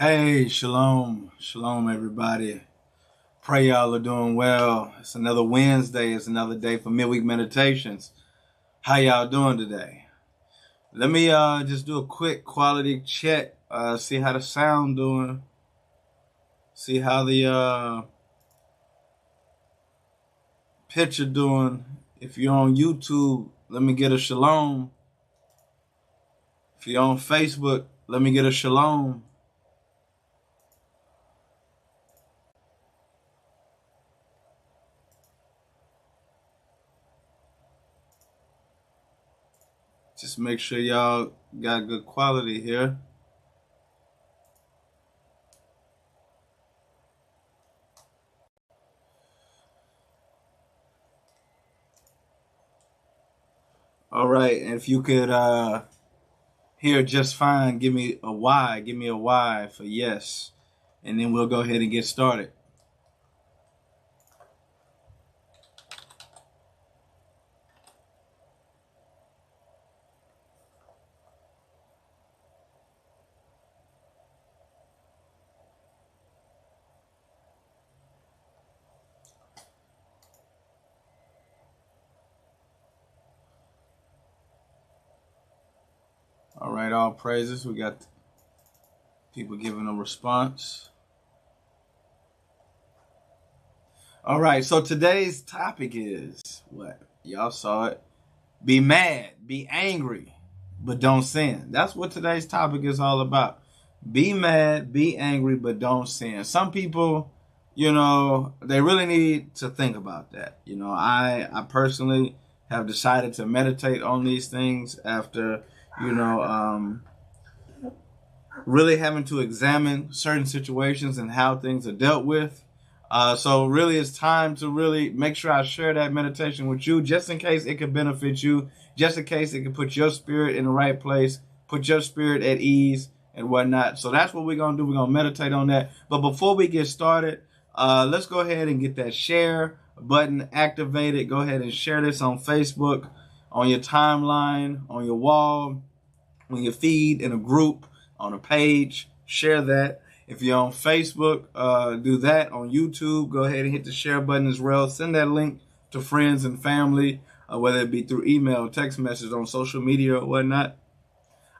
Hey, shalom, shalom, everybody. Pray y'all are doing well. It's another Wednesday. It's another day for midweek meditations. How y'all doing today? Let me just do a quick quality check. See how the sound doing. See how the picture doing. If you're on YouTube, let me get a shalom. If you're on Facebook, let me get a shalom. Just make sure y'all got good quality here. All right, and if you could hear just fine, give me a Y. Give me a Y for yes, and then we'll go ahead and get started. All right, all praises. We got people giving a response. All right, so today's topic is what? Y'all saw it. Be mad, be angry, but don't sin. That's what today's topic is all about. Be mad, be angry, but don't sin. Some people, they really need to think about that. I personally have decided to meditate on these things after, really having to examine certain situations and how things are dealt with. So really it's time to really make sure I share that meditation with you just in case it could benefit you, just in case it can put your spirit in the right place, put your spirit at ease and whatnot. So that's what we're going to do. We're going to meditate on that. But before we get started, let's go ahead and get that share button activated. Go ahead and share this on Facebook, on your timeline, on your wall, on your feed, in a group, on a page. Share that. If you're on Facebook, do that. On YouTube, go ahead and hit the share button as well. Send that link to friends and family, whether it be through email, text message, on social media or whatnot.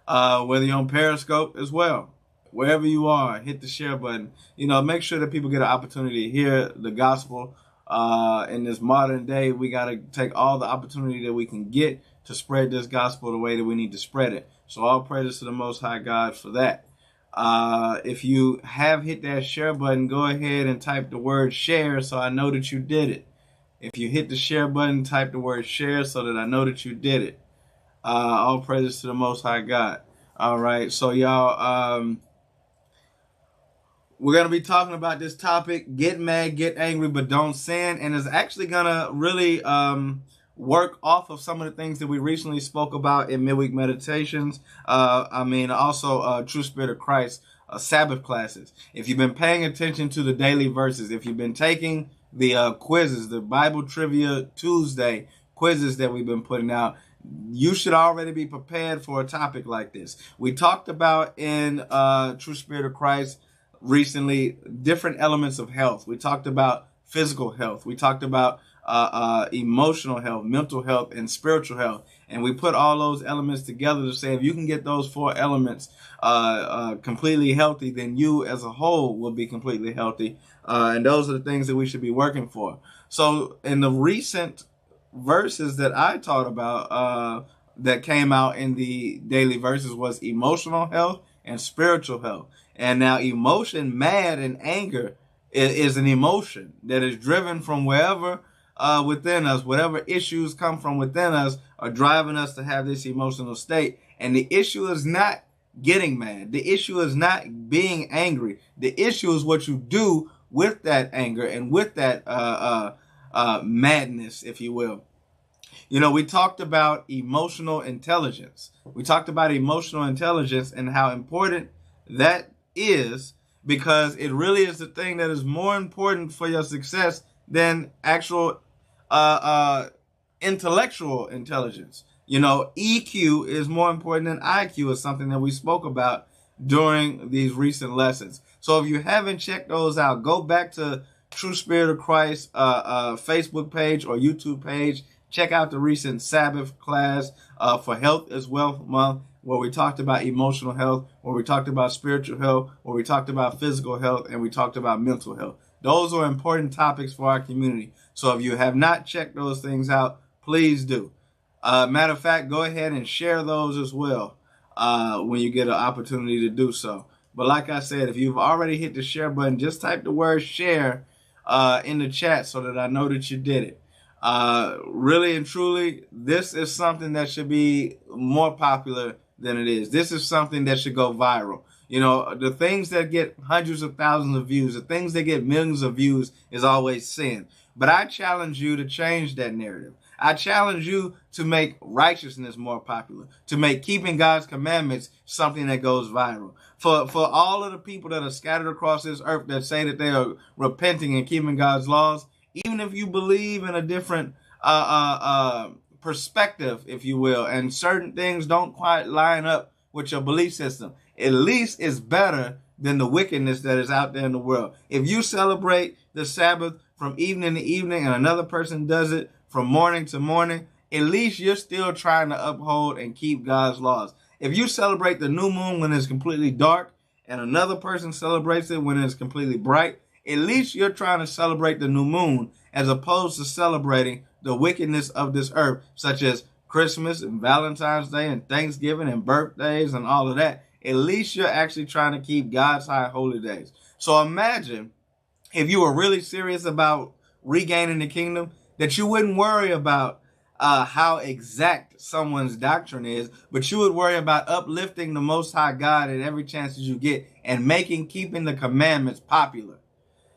Whether you're on Periscope as well. Wherever you are, hit the share button. Make sure that people get an opportunity to hear the gospel. In this modern day, we got to take all the opportunity that we can get to spread this gospel the way that we need to spread it. So all praises to the Most High God for that. If you have hit that share button, go ahead and type the word share so I know that you did it. If you hit the share button, type the word share so that I know that you did it. All praises to the Most High God. All right, so y'all, we're going to be talking about this topic, get mad, get angry, but don't sin. And it's actually going to really work off of some of the things that we recently spoke about in midweek meditations. Also True Spirit of Christ Sabbath classes. If you've been paying attention to the daily verses, if you've been taking the quizzes, the Bible Trivia Tuesday quizzes that we've been putting out, you should already be prepared for a topic like this. We talked about in True Spirit of Christ recently different elements of health. We talked about physical health. We talked about emotional health, mental health, and spiritual health. And we put all those elements together to say if you can get those four elements completely healthy, then you as a whole will be completely healthy. And those are the things that we should be working for. So in the recent verses that I taught about that came out in the daily verses was emotional health and spiritual health. And now emotion, mad and anger is an emotion that is driven from wherever within us, whatever issues come from within us are driving us to have this emotional state. And the issue is not getting mad. The issue is not being angry. The issue is what you do with that anger and with that madness, if you will. We talked about emotional intelligence. We talked about emotional intelligence and how important that is, because it really is the thing that is more important for your success than actual intellectual intelligence. EQ is more important than IQ, is something that we spoke about during these recent lessons. So if you haven't checked those out, go back to True Spirit of Christ Facebook page or YouTube page. Check out the recent Sabbath class for Health is Wealth Month, where we talked about emotional health, where we talked about spiritual health, where we talked about physical health, and we talked about mental health. Those are important topics for our community. So if you have not checked those things out, please do. Matter of fact, go ahead and share those as well when you get an opportunity to do so. But like I said, if you've already hit the share button, just type the word share in the chat so that I know that you did it. Really and truly, this is something that should be more popular than it is. This is something that should go viral. You know, the things that get hundreds of thousands of views, the things that get millions of views is always sin. But I challenge you to change that narrative. I challenge you to make righteousness more popular, to make keeping God's commandments something that goes viral. For all of the people that are scattered across this earth that say that they are repenting and keeping God's laws, even if you believe in a different perspective, if you will, and certain things don't quite line up with your belief system, at least it's better than the wickedness that is out there in the world. If you celebrate the Sabbath from evening to evening and another person does it from morning to morning, at least you're still trying to uphold and keep God's laws. If you celebrate the new moon when it's completely dark and another person celebrates it when it's completely bright, at least you're trying to celebrate the new moon as opposed to celebrating the wickedness of this earth, such as Christmas and Valentine's Day and Thanksgiving and birthdays and all of that. At least you're actually trying to keep God's high holy days. So imagine if you were really serious about regaining the kingdom, that you wouldn't worry about how exact someone's doctrine is, but you would worry about uplifting the Most High God at every chance that you get and making keeping the commandments popular.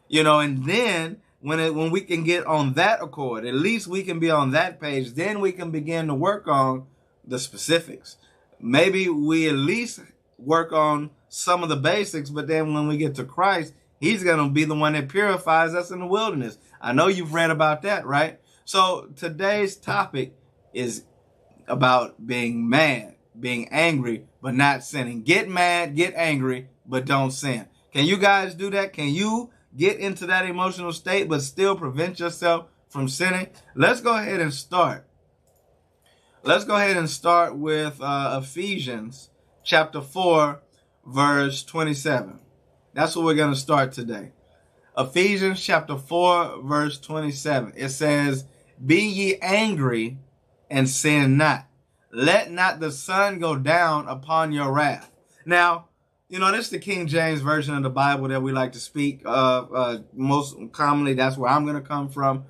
You know, and then when we can get on that accord, at least we can be on that page, then we can begin to work on the specifics. Maybe we at least work on some of the basics, but then when we get to Christ, he's going to be the one that purifies us in the wilderness. I know you've read about that, right? So today's topic is about being mad, being angry, but not sinning. Get mad, get angry, but don't sin. Can you guys do that? Can you get into that emotional state, but still prevent yourself from sinning? Let's go ahead and start. Let's go ahead and start with Ephesians chapter 4, verse 27. That's what we're going to start today. Ephesians chapter 4, verse 27. It says, "Be ye angry and sin not. Let not the sun go down upon your wrath." Now, you know, this is the King James version of the Bible that we like to speak. Most commonly, that's where I'm going to come from.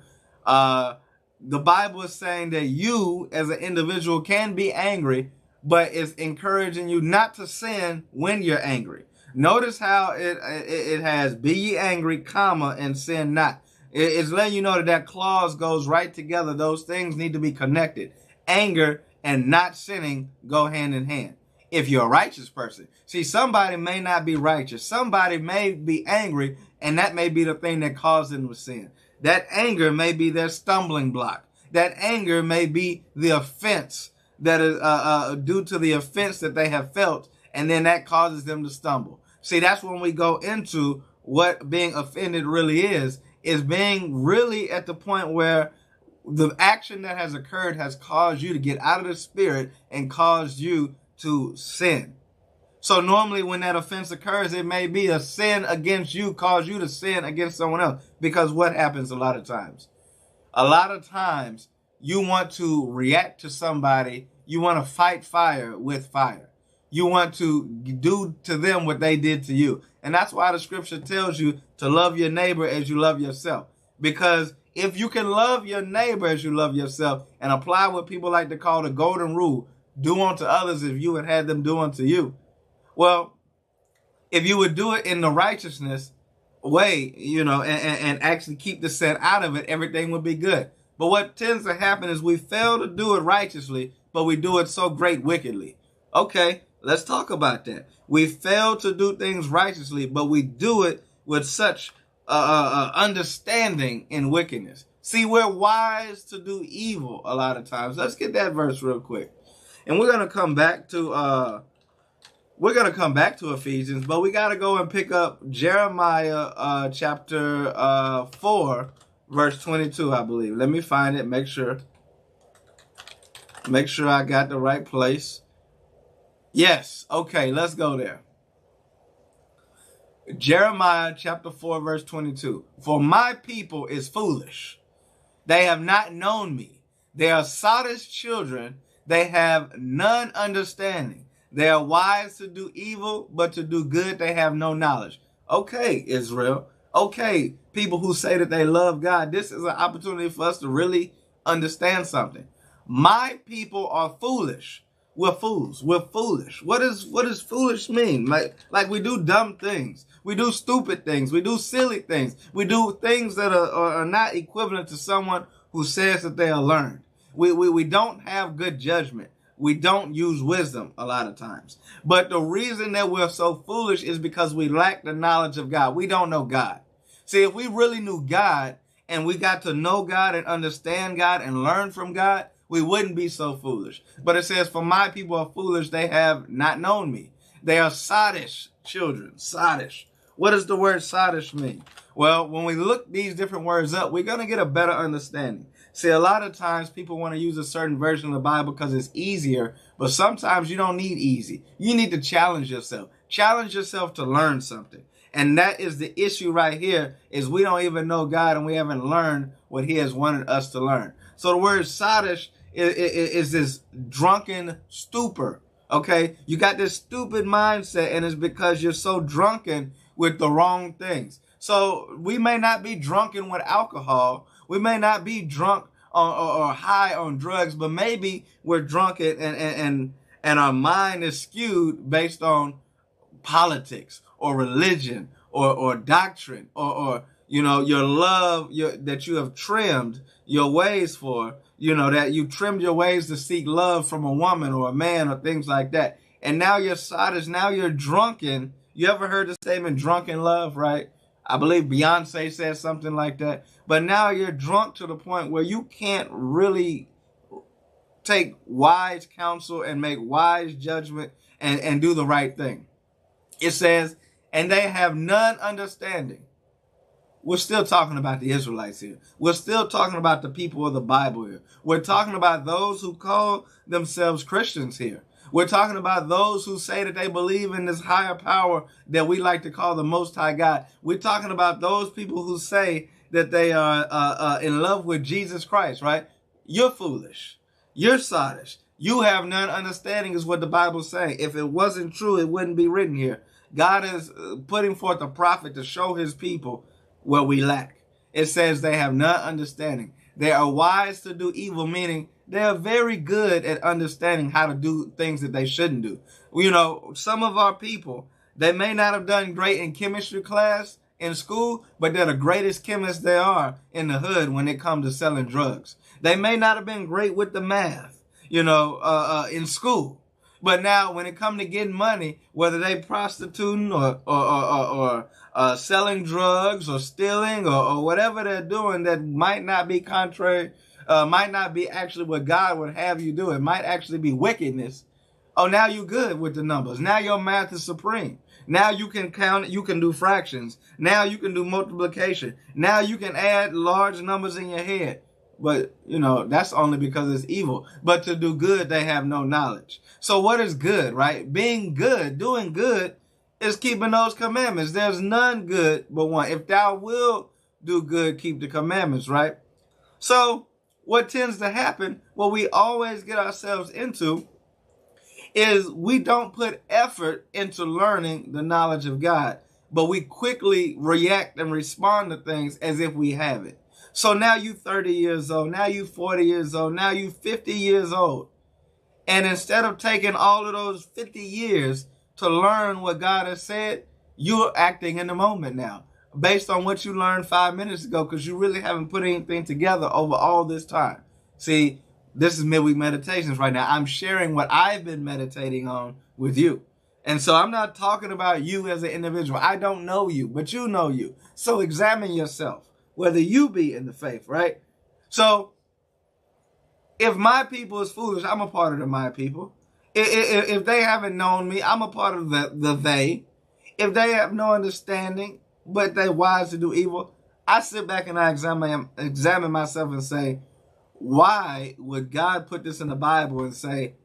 The Bible is saying that you as an individual can be angry, but it's encouraging you not to sin when you're angry. Notice how it has "be ye angry, comma, and sin not." It's letting you know that clause goes right together. Those things need to be connected. Anger and not sinning go hand in hand. If you're a righteous person. See, somebody may not be righteous. Somebody may be angry, and that may be the thing that caused them to sin. That anger may be their stumbling block. That anger may be the offense that is due to the offense that they have felt, and then that causes them to stumble. See, that's when we go into what being offended really is being really at the point where the action that has occurred has caused you to get out of the spirit and caused you to sin. So normally when that offense occurs, it may be a sin against you, cause you to sin against someone else. Because what happens a lot of times? A lot of times you want to react to somebody. You want to fight fire with fire. You want to do to them what they did to you. And that's why the scripture tells you to love your neighbor as you love yourself. Because if you can love your neighbor as you love yourself and apply what people like to call the golden rule, do unto others if you had them do unto you. Well, if you would do it in the righteousness way, you know, and actually keep the sin out of it, everything would be good. But what tends to happen is we fail to do it righteously, but we do it so great wickedly. Okay, let's talk about that. We fail to do things righteously, but we do it with such understanding in wickedness. See, we're wise to do evil a lot of times. Let's get that verse real quick. And we're going to come back to We're going to come back to Ephesians, but we got to go and pick up Jeremiah chapter 4, verse 22, I believe. Let me find it. Make sure I got the right place. Yes. Okay, let's go there. Jeremiah chapter 4, verse 22. For my people is foolish. They have not known me. They are sottish children. They have none understanding. They are wise to do evil, but to do good they have no knowledge. Okay, Israel. Okay, people who say that they love God. This is an opportunity for us to really understand something. My people are foolish. We're fools. We're foolish. What does foolish mean? Like we do dumb things. We do stupid things. We do silly things. We do things that are not equivalent to someone who says that they are learned. We don't have good judgment. We don't use wisdom a lot of times. But the reason that we're so foolish is because we lack the knowledge of God. We don't know God. See, if we really knew God and we got to know God and understand God and learn from God, we wouldn't be so foolish. But it says, for my people are foolish, they have not known me. They are sottish children. Sottish. What does the word sottish mean? Well, when we look these different words up, we're going to get a better understanding. See, a lot of times people want to use a certain version of the Bible because it's easier, but sometimes you don't need easy. You need to challenge yourself. Challenge yourself to learn something. And that is the issue right here, is we don't even know God and we haven't learned what he has wanted us to learn. So the word sottish is this drunken stupor. Okay, you got this stupid mindset, and it's because you're so drunken with the wrong things. So we may not be drunken with alcohol. We may not be drunk or high on drugs, but maybe we're drunk and our mind is skewed based on politics or religion or doctrine or your love that you have trimmed your ways for, that you trimmed your ways to seek love from a woman or a man or things like that. And now you're sottish, now you're drunken. You ever heard the statement drunken love, right? I believe Beyonce said something like that. But now you're drunk to the point where you can't really take wise counsel and make wise judgment and do the right thing. It says, and they have none understanding. We're still talking about the Israelites here. We're still talking about the people of the Bible here. We're talking about those who call themselves Christians here. We're talking about those who say that they believe in this higher power that we like to call the Most High God. We're talking about those people who say that they are in love with Jesus Christ, right? You're foolish. You're sottish. You have none understanding is what the Bible's saying. If it wasn't true, it wouldn't be written here. God is putting forth a prophet to show his people what we lack. It says they have none understanding. They are wise to do evil, meaning they are very good at understanding how to do things that they shouldn't do. Some of our people, they may not have done great in chemistry class in school, but they're the greatest chemists there are in the hood when it comes to selling drugs. They may not have been great with the math, in school. But now when it comes to getting money, whether they prostituting or selling drugs or stealing or whatever they're doing that might not be contrary, might not be actually what God would have you do. It might actually be wickedness. Oh, now you're good with the numbers. Now your math is supreme. Now you can count, you can do fractions. Now you can do multiplication. Now you can add large numbers in your head. But, that's only because it's evil. But to do good, they have no knowledge. So what is good, right? Being good, doing good is keeping those commandments. There's none good but one. If thou will do good, keep the commandments, right? So what tends to happen, what we always get ourselves into, is we don't put effort into learning the knowledge of God, but we quickly react and respond to things as if we have it. So now you 30 years old, now you 40 years old, now you 50 years old. And instead of taking all of those 50 years to learn what God has said, you're acting in the moment now based on what you learned 5 minutes ago, because you really haven't put anything together over all this time. See, this is Midweek Meditations right now. I'm sharing what I've been meditating on with you. And so I'm not talking about you as an individual. I don't know you, but you know you. So examine yourself, whether you be in the faith, right? So if my people is foolish, I'm a part of the my people. If they haven't known me, I'm a part of the they. If they have no understanding, but they're wise to do evil, I sit back and I examine myself and say, why would God put this in the Bible and say,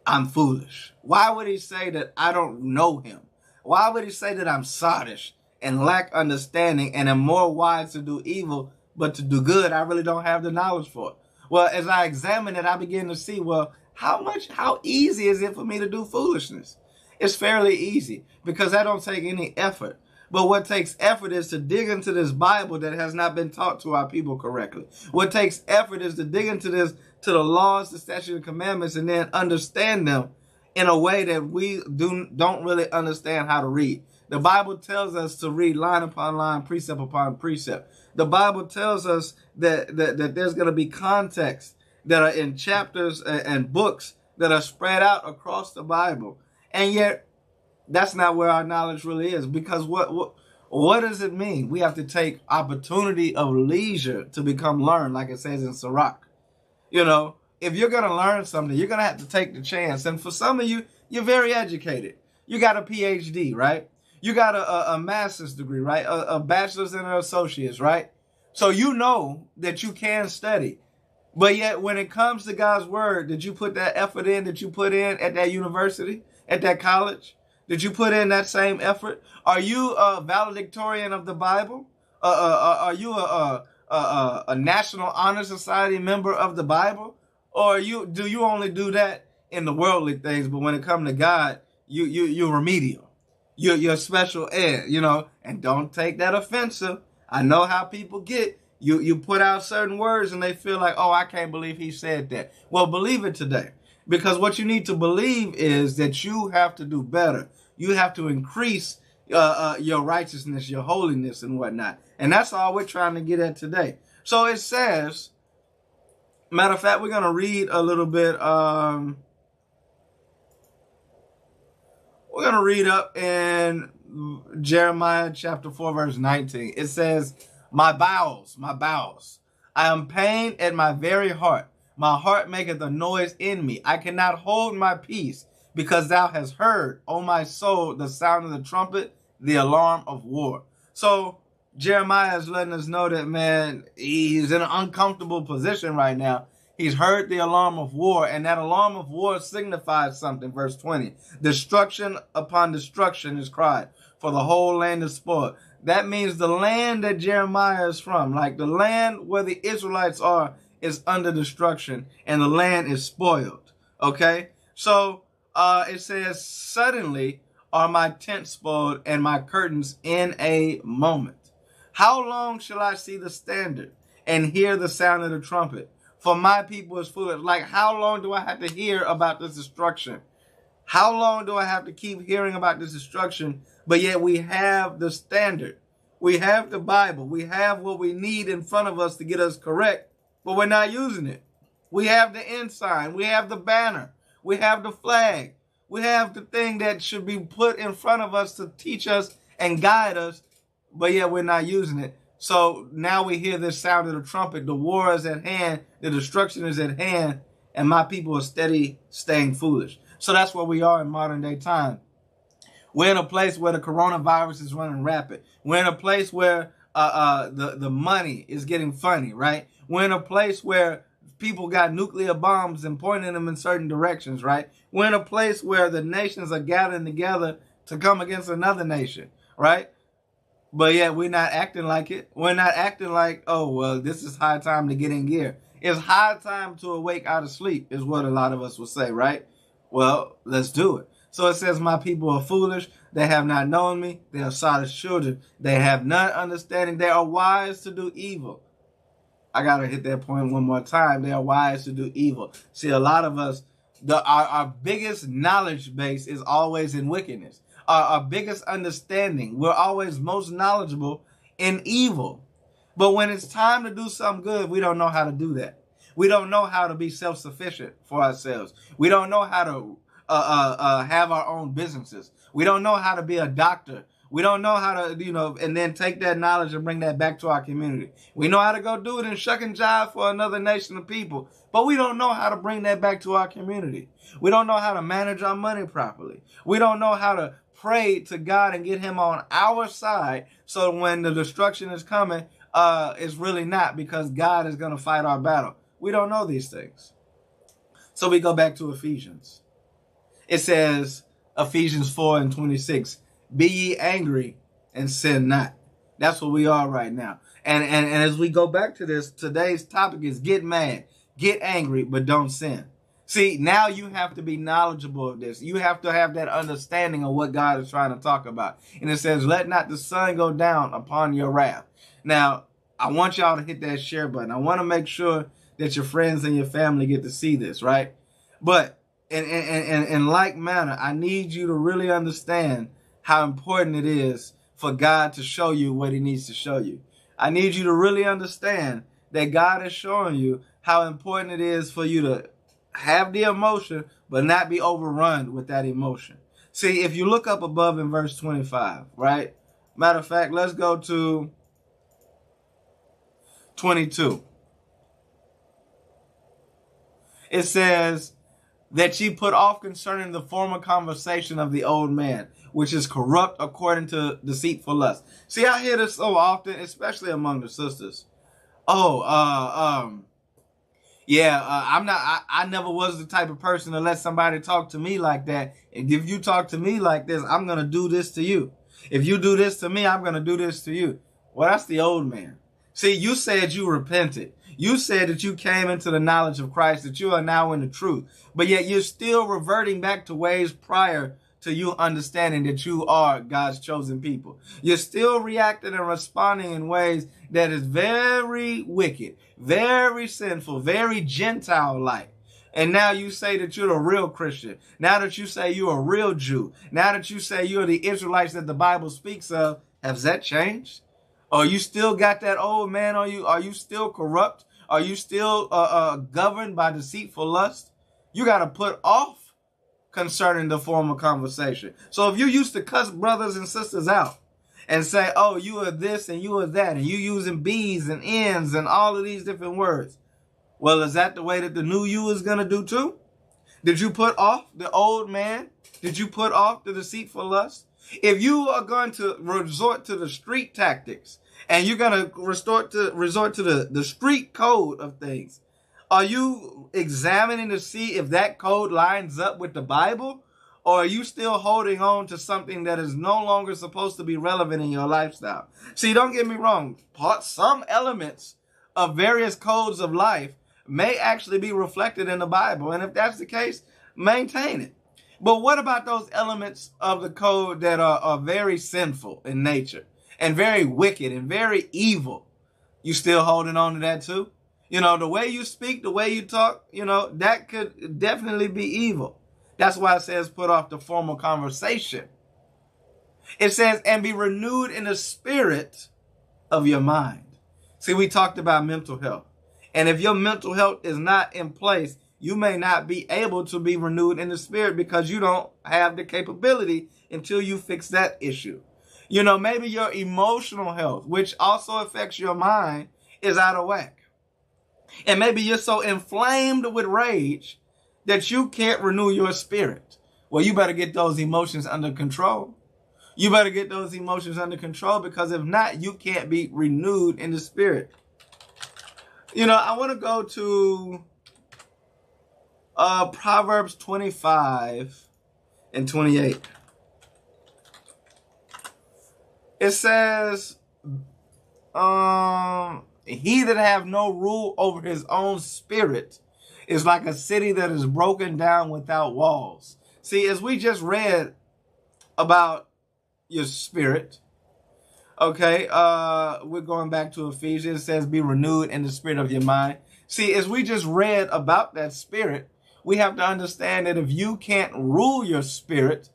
I'm foolish? Why would he say that I don't know him? Why would he say that I'm sottish and lack understanding and am more wise to do evil, but to do good, I really don't have the knowledge for it? Well, as I examine it, I begin to see, well, how easy is it for me to do foolishness? It's fairly easy because that don't take any effort. But what takes effort is to dig into this Bible that has not been taught to our people correctly. What takes effort is to dig into to the laws, the statutes, and commandments, and then understand them in a way that we don't really understand how to read. The Bible tells us to read line upon line, precept upon precept. The Bible tells us that there's going to be context that are in chapters and books that are spread out across the Bible. And yet, that's not where our knowledge really is. Because what does it mean? We have to take opportunity of leisure to become learned, like it says in Sirach. You know, if you're going to learn something, you're going to have to take the chance. And for some of you, you're very educated. You got a PhD, right? You got a master's degree, right? A bachelor's and an associate's, right? So you know that you can study. But yet when it comes to God's word, did you put that effort in that you put in at that university, at that college? Did you put in that same effort? Are you a valedictorian of the Bible? Are you a National Honor Society member of the Bible? Or do you only do that in the worldly things, but when it comes to God, you're remedial. You're special ed, you know, and don't take that offensive. I know how people get. You put out certain words and they feel like, oh, I can't believe he said that. Well, believe it today. Because what you need to believe is that you have to do better. You have to increase your righteousness, your holiness, and whatnot. And that's all we're trying to get at today. So it says, matter of fact, we're going to read a little bit. We're going to read up in Jeremiah chapter 4, verse 19. It says, my bowels, I am pained at my very heart. My heart maketh a noise in me. I cannot hold my peace, because thou hast heard, O my soul, the sound of the trumpet, the alarm of war. So Jeremiah is letting us know that, man, he's in an uncomfortable position right now. He's heard the alarm of war, and that alarm of war signifies something. Verse 20, destruction upon destruction is cried, for the whole land is spoiled. That means the land that Jeremiah is from, like the land where the Israelites are, is under destruction, and the land is spoiled. Okay? So it says, suddenly are my tents spoiled and my curtains in a moment. How long shall I see the standard and hear the sound of the trumpet? For my people is foolish. Like, how long do I have to hear about this destruction? How long do I have to keep hearing about this destruction? But yet we have the standard. We have the Bible. We have what we need in front of us to get us correct, but we're not using it. We have the ensign. We have the banner. We have the flag. We have the thing that should be put in front of us to teach us and guide us, but yet we're not using it. So now we hear this sound of the trumpet. The war is at hand. The destruction is at hand. And my people are steady staying foolish. So that's where we are in modern day time. We're in a place where the coronavirus is running rapid. We're in a place where the money is getting funny, right? We're in a place where people got nuclear bombs and pointing them in certain directions, right? We're in a place where the nations are gathering together to come against another nation, right? But yet we're not acting like it. We're not acting like, oh, well, this is high time to get in gear. It's high time to awake out of sleep is what a lot of us will say, right? Well, let's do it. So it says, my people are foolish. They have not known me. They are sottish children. They have not understanding. They are wise to do evil. I got to hit that point one more time. They are wise to do evil. See, a lot of us, our biggest knowledge base is always in wickedness. Our biggest understanding, we're always most knowledgeable in evil. But when it's time to do something good, we don't know how to do that. We don't know how to be self-sufficient for ourselves. We don't know how to have our own businesses. We don't know how to be a doctor We don't know how to, and then take that knowledge and bring that back to our community. We know how to go do it and shuck and jive for another nation of people, but we don't know how to bring that back to our community. We don't know how to manage our money properly. We don't know how to pray to God and get him on our side so when the destruction is coming, it's really not, because God is going to fight our battle. We don't know these things. So we go back to Ephesians. It says, Ephesians 4:26, be ye angry and sin not. That's what we are right now. And as we go back to this, today's topic is get mad, get angry, but don't sin. See, now you have to be knowledgeable of this. You have to have that understanding of what God is trying to talk about. And it says, let not the sun go down upon your wrath. Now, I want y'all to hit that share button. I want to make sure that your friends and your family get to see this, right? But in like manner, I need you to really understand how important it is for God to show you what he needs to show you. I need you to really understand that God is showing you how important it is for you to have the emotion, but not be overrun with that emotion. See, if you look up above in verse 25, right? Matter of fact, let's go to 22. It says that ye put off concerning the former conversation of the old man, which is corrupt according to deceitful lust. See, I hear this so often, especially among the sisters. I never was the type of person to let somebody talk to me like that. And if you talk to me like this, I'm going to do this to you. If you do this to me, I'm going to do this to you. Well, that's the old man. See, you said you repented. You said that you came into the knowledge of Christ, that you are now in the truth. But yet you're still reverting back to ways prior to you understanding that you are God's chosen people. You're still reacting and responding in ways that is very wicked, very sinful, very Gentile-like. And now you say that you're a real Christian. Now that you say you're a real Jew. Now that you say you're the Israelites that the Bible speaks of. Has that changed? Or you still got that old man on you? Are you still corrupt? Are you still governed by deceitful lust? You got to put off concerning the former conversation. So if you used to cuss brothers and sisters out and say, oh, you are this and you are that, and you using B's and N's and all of these different words. Well, is that the way that the new you is going to do too? Did you put off the old man? Did you put off the deceitful lust? If you are going to resort to the street tactics and you're going to resort to the street code of things, are you examining to see if that code lines up with the Bible? Or are you still holding on to something that is no longer supposed to be relevant in your lifestyle? See, don't get me wrong. Some elements of various codes of life may actually be reflected in the Bible. And if that's the case, maintain it. But what about those elements of the code that are very sinful in nature and very wicked and very evil? You still holding on to that too? The way you speak, the way you talk, that could definitely be evil. That's why it says put off the formal conversation. It says, and be renewed in the spirit of your mind. See, we talked about mental health. And if your mental health is not in place, you may not be able to be renewed in the spirit because you don't have the capability until you fix that issue. Maybe your emotional health, which also affects your mind, is out of whack. And maybe you're so inflamed with rage that you can't renew your spirit. Well, you better get those emotions under control. You better get those emotions under control, because if not, you can't be renewed in the spirit. I want to go to Proverbs 25 and 28. It says, he that have no rule over his own spirit is like a city that is broken down without walls. See, as we just read about your spirit, okay, we're going back to Ephesians. It says, be renewed in the spirit of your mind. See, as we just read about that spirit, we have to understand that if you can't rule your spirit,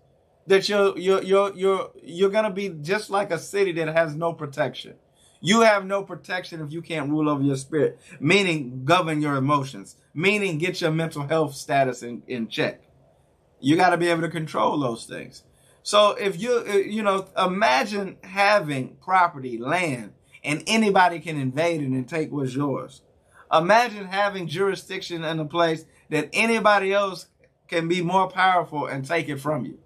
that you're going to be just like a city that has no protection. You have no protection if you can't rule over your spirit, meaning govern your emotions, meaning get your mental health status in check. You got to be able to control those things. So if imagine having property, land, and anybody can invade it and take what's yours. Imagine having jurisdiction in a place that anybody else can be more powerful and take it from you.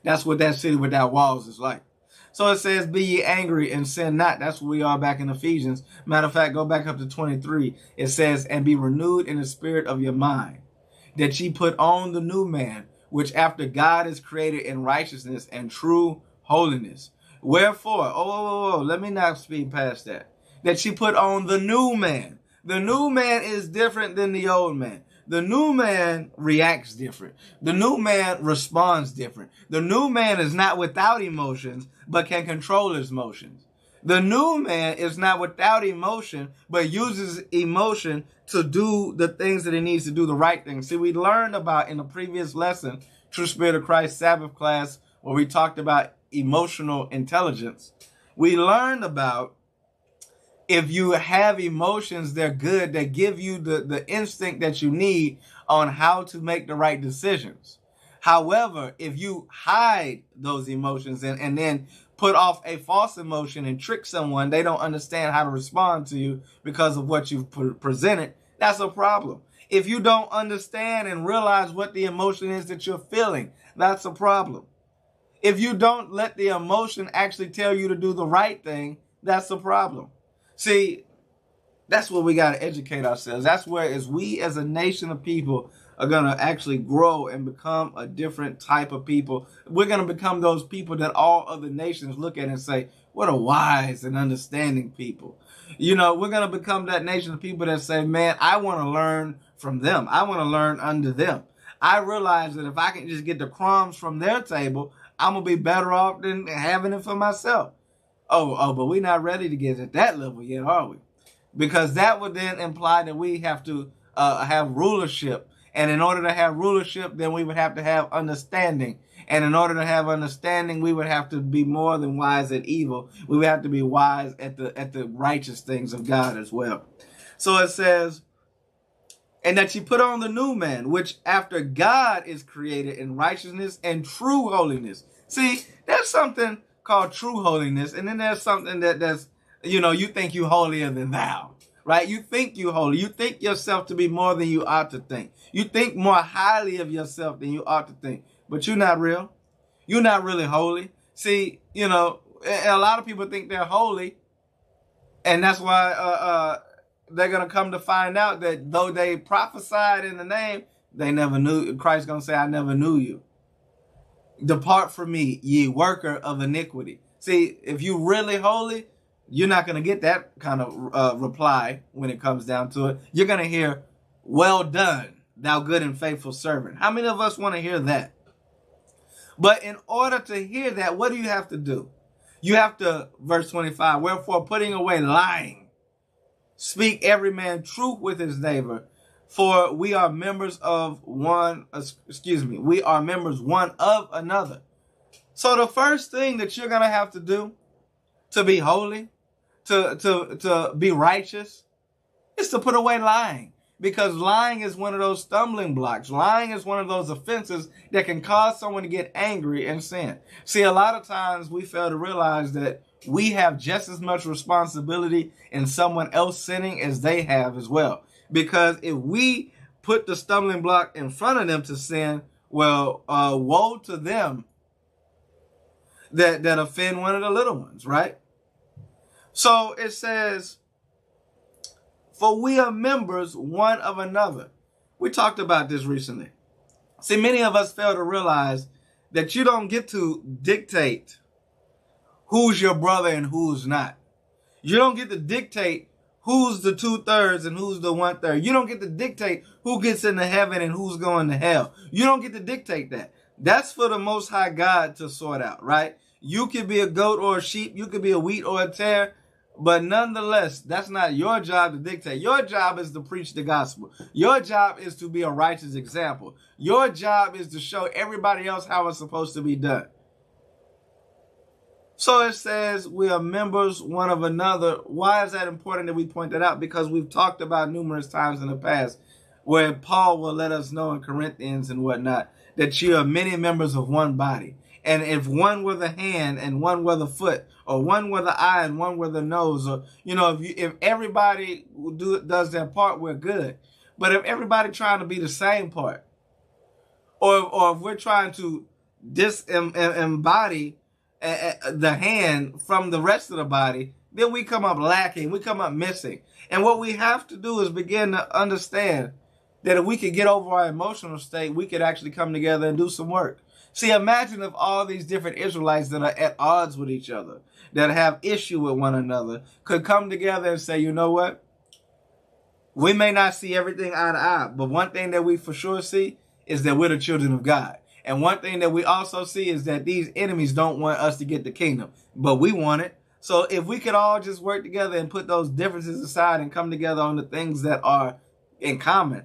That's what that city without walls is like. So it says, be ye angry and sin not. That's where we are back in Ephesians. Matter of fact, go back up to 23. It says, and be renewed in the spirit of your mind, that ye put on the new man, which after God is created in righteousness and true holiness. Wherefore, let me not speed past that. That ye put on the new man. The new man is different than the old man. The new man reacts different. The new man responds different. The new man is not without emotions, but can control his emotions. The new man is not without emotion, but uses emotion to do the things that he needs to do, the right things. See, we learned about in the previous lesson, True Spirit of Christ Sabbath class, where we talked about emotional intelligence. We learned about if you have emotions, they're good. They give you the instinct that you need on how to make the right decisions. However, if you hide those emotions and then put off a false emotion and trick someone, they don't understand how to respond to you because of what you've presented. That's a problem. If you don't understand and realize what the emotion is that you're feeling, that's a problem. If you don't let the emotion actually tell you to do the right thing, that's a problem. See, that's where we got to educate ourselves. That's where, as we as a nation of people are going to actually grow and become a different type of people. We're going to become those people that all other nations look at and say, what a wise and understanding people. We're going to become that nation of people that say, man, I want to learn from them. I want to learn under them. I realize that if I can just get the crumbs from their table, I'm going to be better off than having it for myself. But we're not ready to get at that level yet, are we? Because that would then imply that we have to have rulership. And in order to have rulership, then we would have to have understanding. And in order to have understanding, we would have to be more than wise at evil. We would have to be wise at the righteous things of God as well. So it says, and that you put on the new man, which after God is created in righteousness and true holiness. See, there's something called true holiness, and then there's something that's you think you holier than thou, right? You think you holy. You think yourself to be more than you ought to think. You think more highly of yourself than you ought to think, but you're not real. You're not really holy. See, a lot of people think they're holy, and that's why they're gonna come to find out that though they prophesied in the name, they never knew. Christ's gonna say, "I never knew you. Depart from me, ye worker of iniquity." See, if you really holy, you're not going to get that kind of reply when it comes down to it. You're going to hear, well done, thou good and faithful servant. How many of us want to hear that? But in order to hear that, what do you have to do? You have to, verse 25, wherefore putting away lying, speak every man truth with his neighbor, for we are members one of another. So the first thing that you're going to have to do to be holy, to be righteous, is to put away lying. Because lying is one of those stumbling blocks. Lying is one of those offenses that can cause someone to get angry and sin. See, a lot of times we fail to realize that we have just as much responsibility in someone else sinning as they have as well. Because if we put the stumbling block in front of them to sin, well, woe to them that offend one of the little ones, right? So it says, for we are members one of another. We talked about this recently. See, many of us fail to realize that you don't get to dictate who's your brother and who's not. You don't get to dictate who's the 2/3 and who's the 1/3. You don't get to dictate who gets into heaven and who's going to hell. You don't get to dictate that. That's for the Most High God to sort out, right? You could be a goat or a sheep. You could be a wheat or a tare. But nonetheless, that's not your job to dictate. Your job is to preach the gospel. Your job is to be a righteous example. Your job is to show everybody else how it's supposed to be done. So it says we are members one of another. Why is that important that we point that out? Because we've talked about numerous times in the past where Paul will let us know in Corinthians and whatnot that you are many members of one body. And if one were the hand and one were the foot, or one were the eye and one were the nose, or if everybody does their part, we're good. But if everybody trying to be the same part, or if we're trying to disembody the hand from the rest of the body, then we come up lacking, we come up missing. And what we have to do is begin to understand that if we could get over our emotional state, we could actually come together and do some work. See, imagine if all these different Israelites that are at odds with each other, that have issue with one another, could come together and say, you know what? We may not see everything eye to eye, but one thing that we for sure see is that we're the children of God. And one thing that we also see is that these enemies don't want us to get the kingdom, but we want it. So if we could all just work together and put those differences aside and come together on the things that are in common,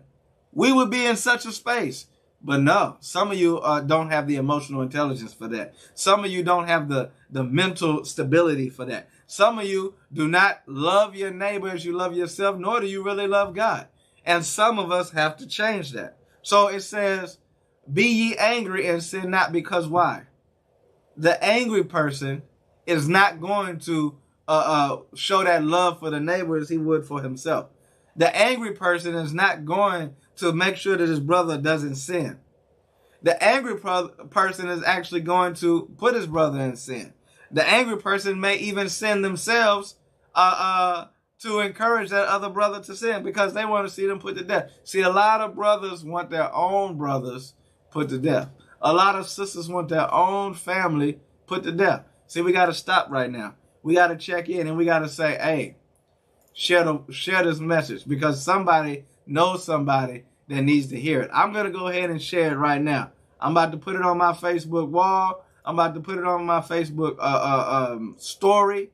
we would be in such a space. But no, some of you don't have the emotional intelligence for that. Some of you don't have the mental stability for that. Some of you do not love your neighbor as you love yourself, nor do you really love God. And some of us have to change that. So it says, be ye angry and sin not, because why? The angry person is not going to show that love for the neighbor as he would for himself. The angry person is not going to make sure that his brother doesn't sin. The angry person is actually going to put his brother in sin. The angry person may even sin themselves to encourage that other brother to sin, because they want to see them put to death. See, a lot of brothers want their own brothers put to death. A lot of sisters want their own family put to death. See, we got to stop right now. We got to check in and we got to say, hey, share this message, because somebody knows somebody that needs to hear it. I'm going to go ahead and share it right now. I'm about to put it on my Facebook wall. I'm about to put it on my Facebook story.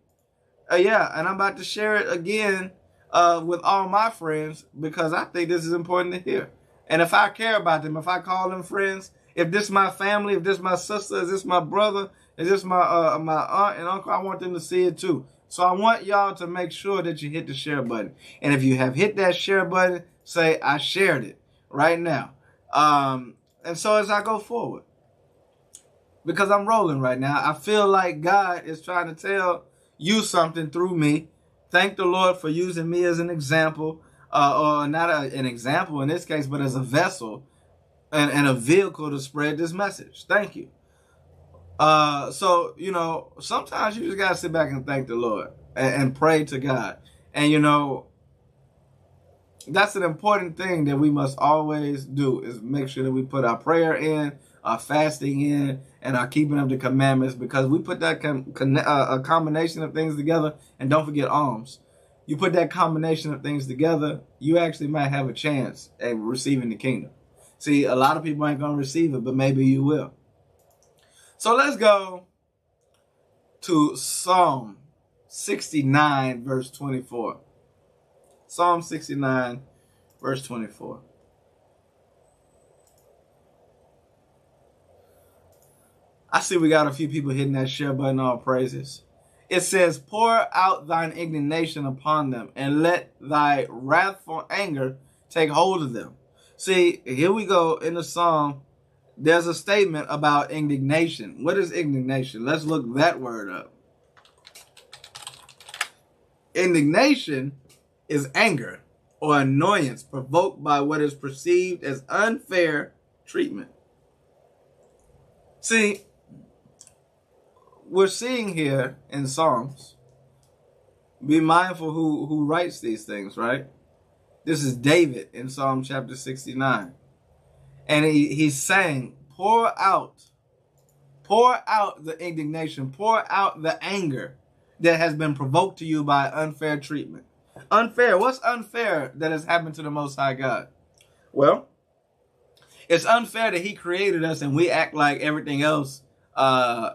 And I'm about to share it again with all my friends, because I think this is important to hear. And if I care about them, if I call them friends, if this is my family, if this is my sister, if this is my brother, if this is my aunt and uncle, I want them to see it too. So I want y'all to make sure that you hit the share button. And if you have hit that share button, say, I shared it right now. And so as I go forward, because I'm rolling right now, I feel like God is trying to tell you something through me. Thank the Lord for using me as an example, or not an example in this case, but as a vessel and a vehicle to spread this message. Thank you. So, sometimes you just got to sit back and thank the Lord and pray to God. And, that's an important thing that we must always do, is make sure that we put our prayer in, our fasting in, and our keeping of the commandments, because we put that a combination of things together. And don't forget alms. You put that combination of things together, you actually might have a chance at receiving the kingdom. See, a lot of people ain't going to receive it, but maybe you will. So let's go to Psalm 69, verse 24. Psalm 69, verse 24. I see we got a few people hitting that share button, all praises. It says, pour out thine indignation upon them, and let thy wrathful anger take hold of them. See, here we go in the Psalm. There's a statement about indignation. What is indignation? Let's look that word up. Indignation is anger or annoyance provoked by what is perceived as unfair treatment. See, we're seeing here in Psalms, be mindful who writes these things, right? This is David in Psalm chapter 69. And he's saying, pour out the indignation, pour out the anger that has been provoked to you by unfair treatment. Unfair. What's unfair that has happened to the Most High God? Well, it's unfair that he created us and we act like everything else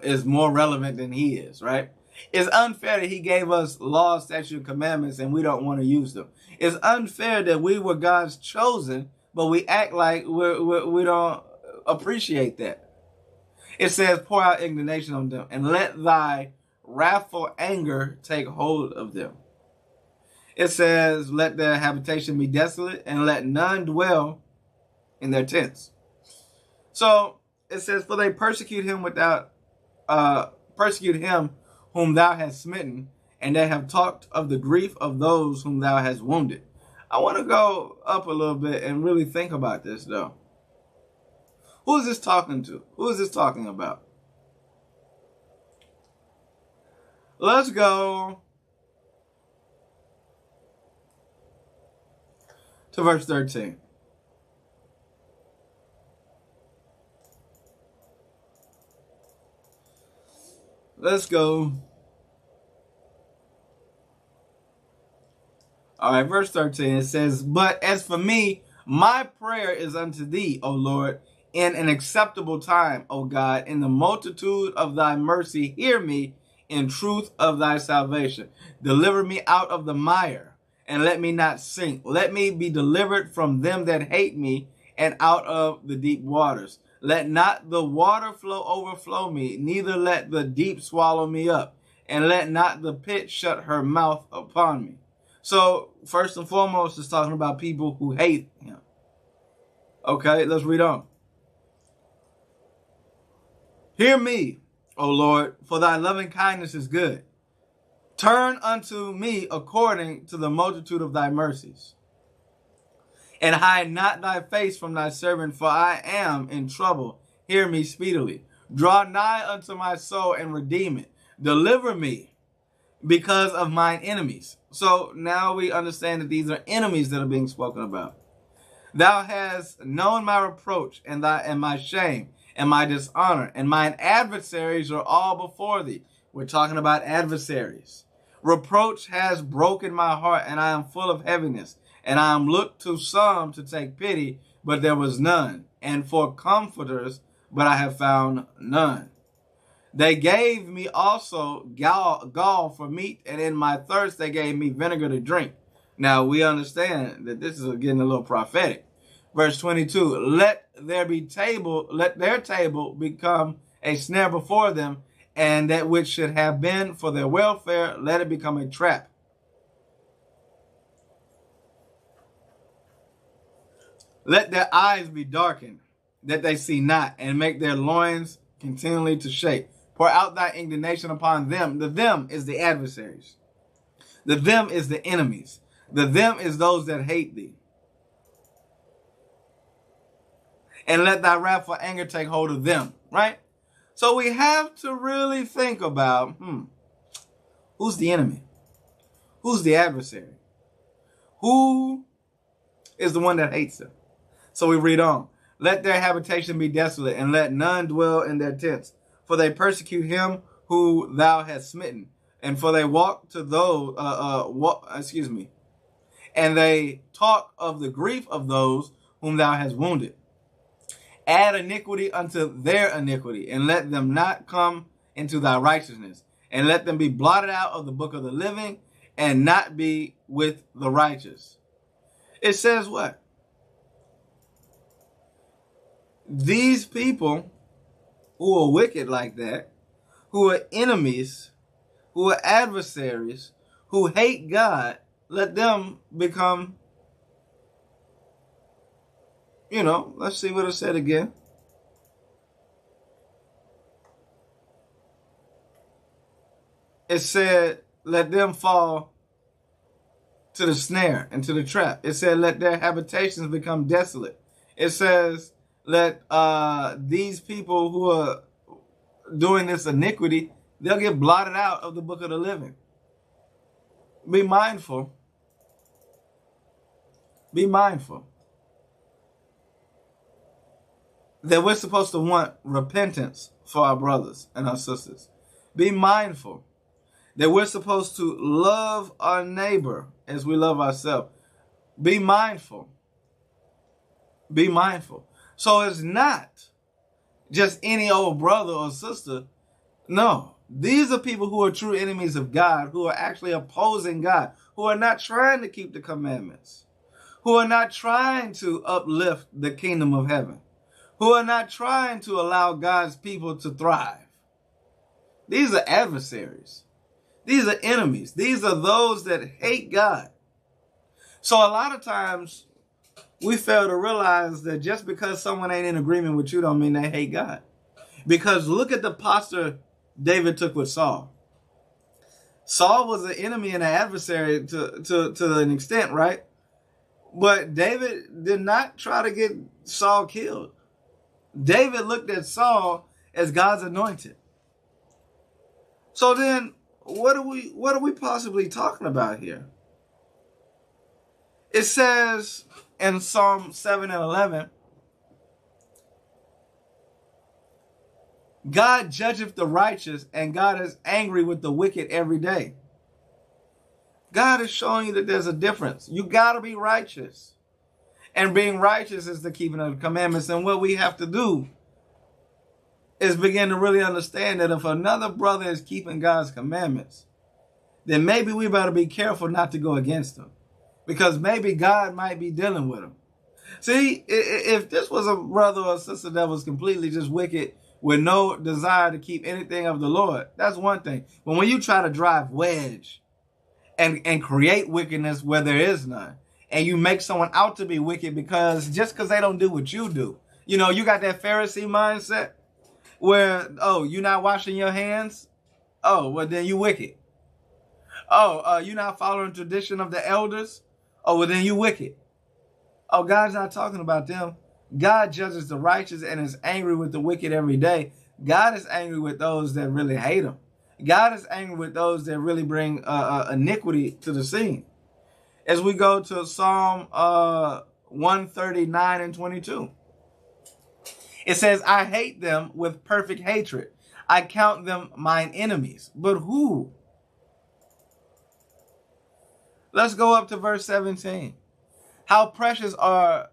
is more relevant than he is, right? It's unfair that he gave us laws, statutes, and commandments and we don't want to use them. It's unfair that we were God's chosen, but we act like we don't appreciate that. It says, pour out indignation on them and let thy wrathful anger take hold of them. It says, let their habitation be desolate and let none dwell in their tents. So it says, for they persecute him without persecute him whom thou hast smitten, and they have talked of the grief of those whom thou hast wounded. I want to go up a little bit and really think about this, though. Who is this talking to? Who is this talking about? Let's go to verse 13. Let's go. All right, verse 13, it says, But as for me, my prayer is unto thee, O Lord, in an acceptable time, O God, in the multitude of thy mercy, hear me in truth of thy salvation. Deliver me out of the mire, and let me not sink. Let me be delivered from them that hate me, and out of the deep waters. Let not the water flow overflow me, neither let the deep swallow me up, and let not the pit shut her mouth upon me. So, first and foremost, it's talking about people who hate him. Okay, let's read on. Hear me, O Lord, for thy loving kindness is good. Turn unto me according to the multitude of thy mercies. And hide not thy face from thy servant, for I am in trouble. Hear me speedily. Draw nigh unto my soul and redeem it. Deliver me because of mine enemies. So now we understand that these are enemies that are being spoken about. Thou hast known my reproach and my shame and my dishonor, and mine adversaries are all before thee. We're talking about adversaries. Reproach has broken my heart, and I am full of heaviness. And I am looked to some to take pity, but there was none. And for comforters, but I have found none. They gave me also gall for meat, and in my thirst they gave me vinegar to drink. Now we understand that this is getting a little prophetic. Verse 22, let their table become a snare before them, and that which should have been for their welfare, let it become a trap. Let their eyes be darkened, that they see not, and make their loins continually to shake. Pour out thy indignation upon them. The them is the adversaries. The them is the enemies. The them is those that hate thee. And let thy wrathful anger take hold of them, right? So we have to really think about, who's the enemy? Who's the adversary? Who is the one that hates them? So we read on. Let their habitation be desolate, and let none dwell in their tents. For they persecute him who thou hast smitten, and for they walk to those, and they talk of the grief of those whom thou hast wounded. Add iniquity unto their iniquity, and let them not come into thy righteousness, and let them be blotted out of the book of the living, and not be with the righteous. It says what? These people who are wicked like that, who are enemies, who are adversaries, who hate God, let them become, let's see what it said again. It said, let them fall to the snare and to the trap. It said, let their habitations become desolate. It says, let these people who are doing this iniquity, they'll get blotted out of the book of the living. Be mindful. Be mindful that we're supposed to want repentance for our brothers and our sisters. Be mindful that we're supposed to love our neighbor as we love ourselves. Be mindful. Be mindful. So it's not just any old brother or sister. No, these are people who are true enemies of God, who are actually opposing God, who are not trying to keep the commandments, who are not trying to uplift the kingdom of heaven, who are not trying to allow God's people to thrive. These are adversaries. These are enemies. These are those that hate God. So a lot of times we fail to realize that just because someone ain't in agreement with you don't mean they hate God. Because look at the posture David took with Saul. Saul was an enemy and an adversary to an extent, right? But David did not try to get Saul killed. David looked at Saul as God's anointed. So then, what are we possibly talking about here? It says in Psalm 7 and 11, God judgeth the righteous, and God is angry with the wicked every day. God is showing you that there's a difference. You got to be righteous. And being righteous is the keeping of the commandments. And what we have to do is begin to really understand that if another brother is keeping God's commandments, then maybe we better be careful not to go against them. Because maybe God might be dealing with them. See, if this was a brother or a sister that was completely just wicked with no desire to keep anything of the Lord, that's one thing. But when you try to drive wedge and create wickedness where there is none, and you make someone out to be wicked just because they don't do what you do. You know, you got that Pharisee mindset where, oh, you're not washing your hands? Oh, well, then you wicked. Oh, you're not following tradition of the elders? Oh, well, then you wicked. Oh, God's not talking about them. God judges the righteous and is angry with the wicked every day. God is angry with those that really hate him. God is angry with those that really bring iniquity to the scene. As we go to Psalm 139 and 22. It says, I hate them with perfect hatred. I count them mine enemies. But who? Let's go up to verse 17. How precious are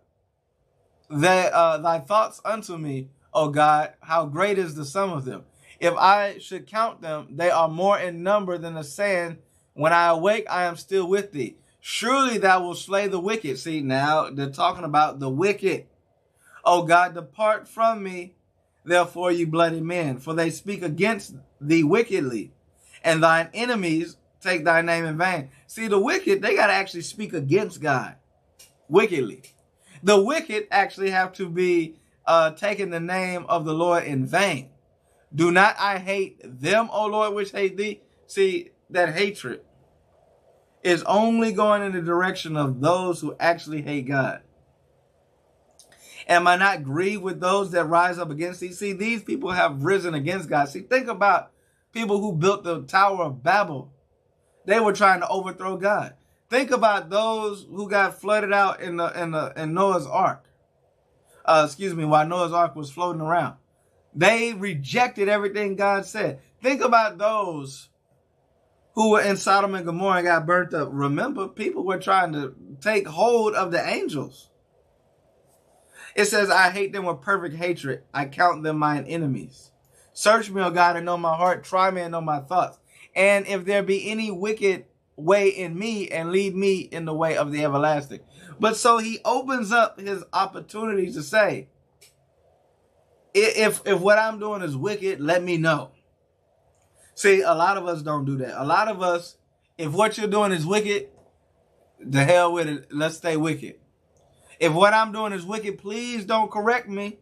thy thoughts unto me, O God, how great is the sum of them. If I should count them, they are more in number than the sand. When I awake, I am still with thee. Surely thou wilt slay the wicked. See, now they're talking about the wicked. O God, depart from me, therefore, you bloody men, for they speak against thee wickedly, and thine enemies take thy name in vain. See, the wicked, they got to actually speak against God wickedly. The wicked actually have to be taking the name of the Lord in vain. Do not I hate them, O Lord, which hate thee? See, that hatred is only going in the direction of those who actually hate God. Am I not grieved with those that rise up against thee? See, these people have risen against God. See, think about people who built the Tower of Babel. They were trying to overthrow God. Think about those who got flooded out in Noah's Ark. While Noah's Ark was floating around. They rejected everything God said. Think about those who were in Sodom and Gomorrah and got burnt up. Remember, people were trying to take hold of the angels. It says, I hate them with perfect hatred. I count them mine enemies. Search me, O God, and know my heart. Try me and know my thoughts. And if there be any wicked way in me, and lead me in the way of the everlasting. But so he opens up his opportunity to say, if what I'm doing is wicked, let me know. See, a lot of us don't do that. A lot of us, if what you're doing is wicked, the hell with it. Let's stay wicked. If what I'm doing is wicked, please don't correct me.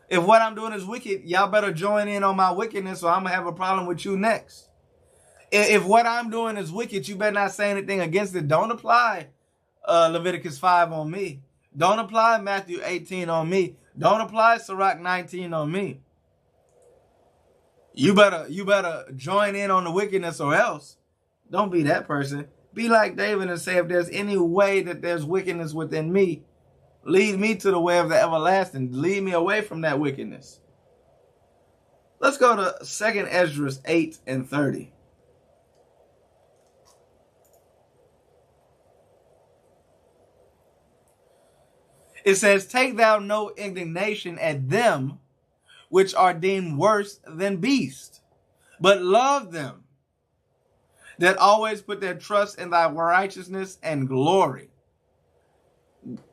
If what I'm doing is wicked, y'all better join in on my wickedness or I'm going to have a problem with you next. If what I'm doing is wicked, you better not say anything against it. Don't apply Leviticus 5 on me. Don't apply Matthew 18 on me. Don't apply Sirach 19 on me. You better join in on the wickedness or else. Don't be that person. Be like David and say, if there's any way that there's wickedness within me, lead me to the way of the everlasting. Lead me away from that wickedness. Let's go to 2 Esdras 8 and 30. It says, take thou no indignation at them which are deemed worse than beasts, but love them that always put their trust in thy righteousness and glory.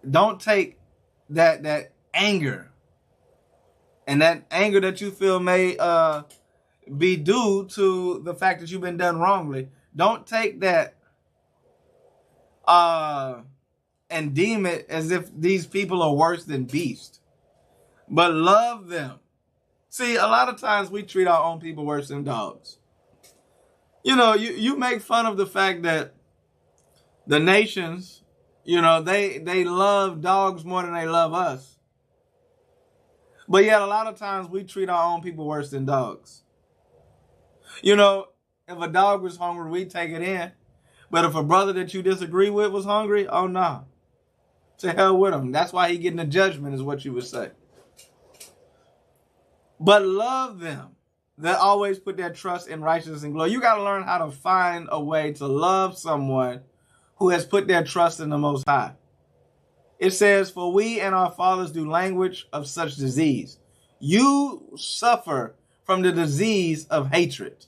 Don't take that anger, and that anger that you feel may be due to the fact that you've been done wrongly. Don't take that and deem it as if these people are worse than beasts, but love them See, a lot of times we treat our own people worse than dogs. You make fun of the fact that the nations, they love dogs more than they love us. But yet a lot of times we treat our own people worse than dogs. If a dog was hungry, we take it in. But if a brother that you disagree with was hungry, oh no. To hell with him. That's why he getting a judgment is what you would say. But love them that always put their trust in righteousness and glory. You got to learn how to find a way to love someone who has put their trust in the Most High. It says, for we and our fathers do language of such disease. You suffer from the disease of hatred,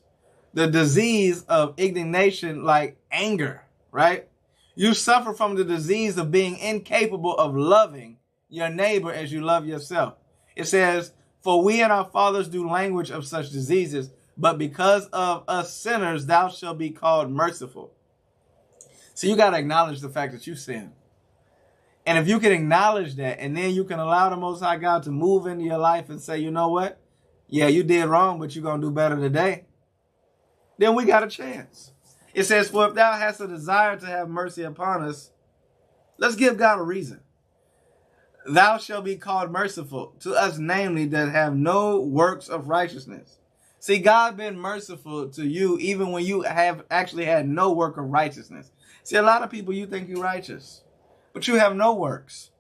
the disease of indignation, like anger, right? You suffer from the disease of being incapable of loving your neighbor as you love yourself. It says, for we and our fathers do language of such diseases, but because of us sinners, thou shalt be called merciful. So you got to acknowledge the fact that you sin. And if you can acknowledge that, and then you can allow the Most High God to move into your life and say, you know what? Yeah, you did wrong, but you're going to do better today. Then we got a chance. It says, for if thou hast a desire to have mercy upon us, let's give God a reason. Thou shalt be called merciful to us, namely, that have no works of righteousness. See, God been merciful to you even when you have actually had no work of righteousness. See, a lot of people, you think you're righteous, but you have no works.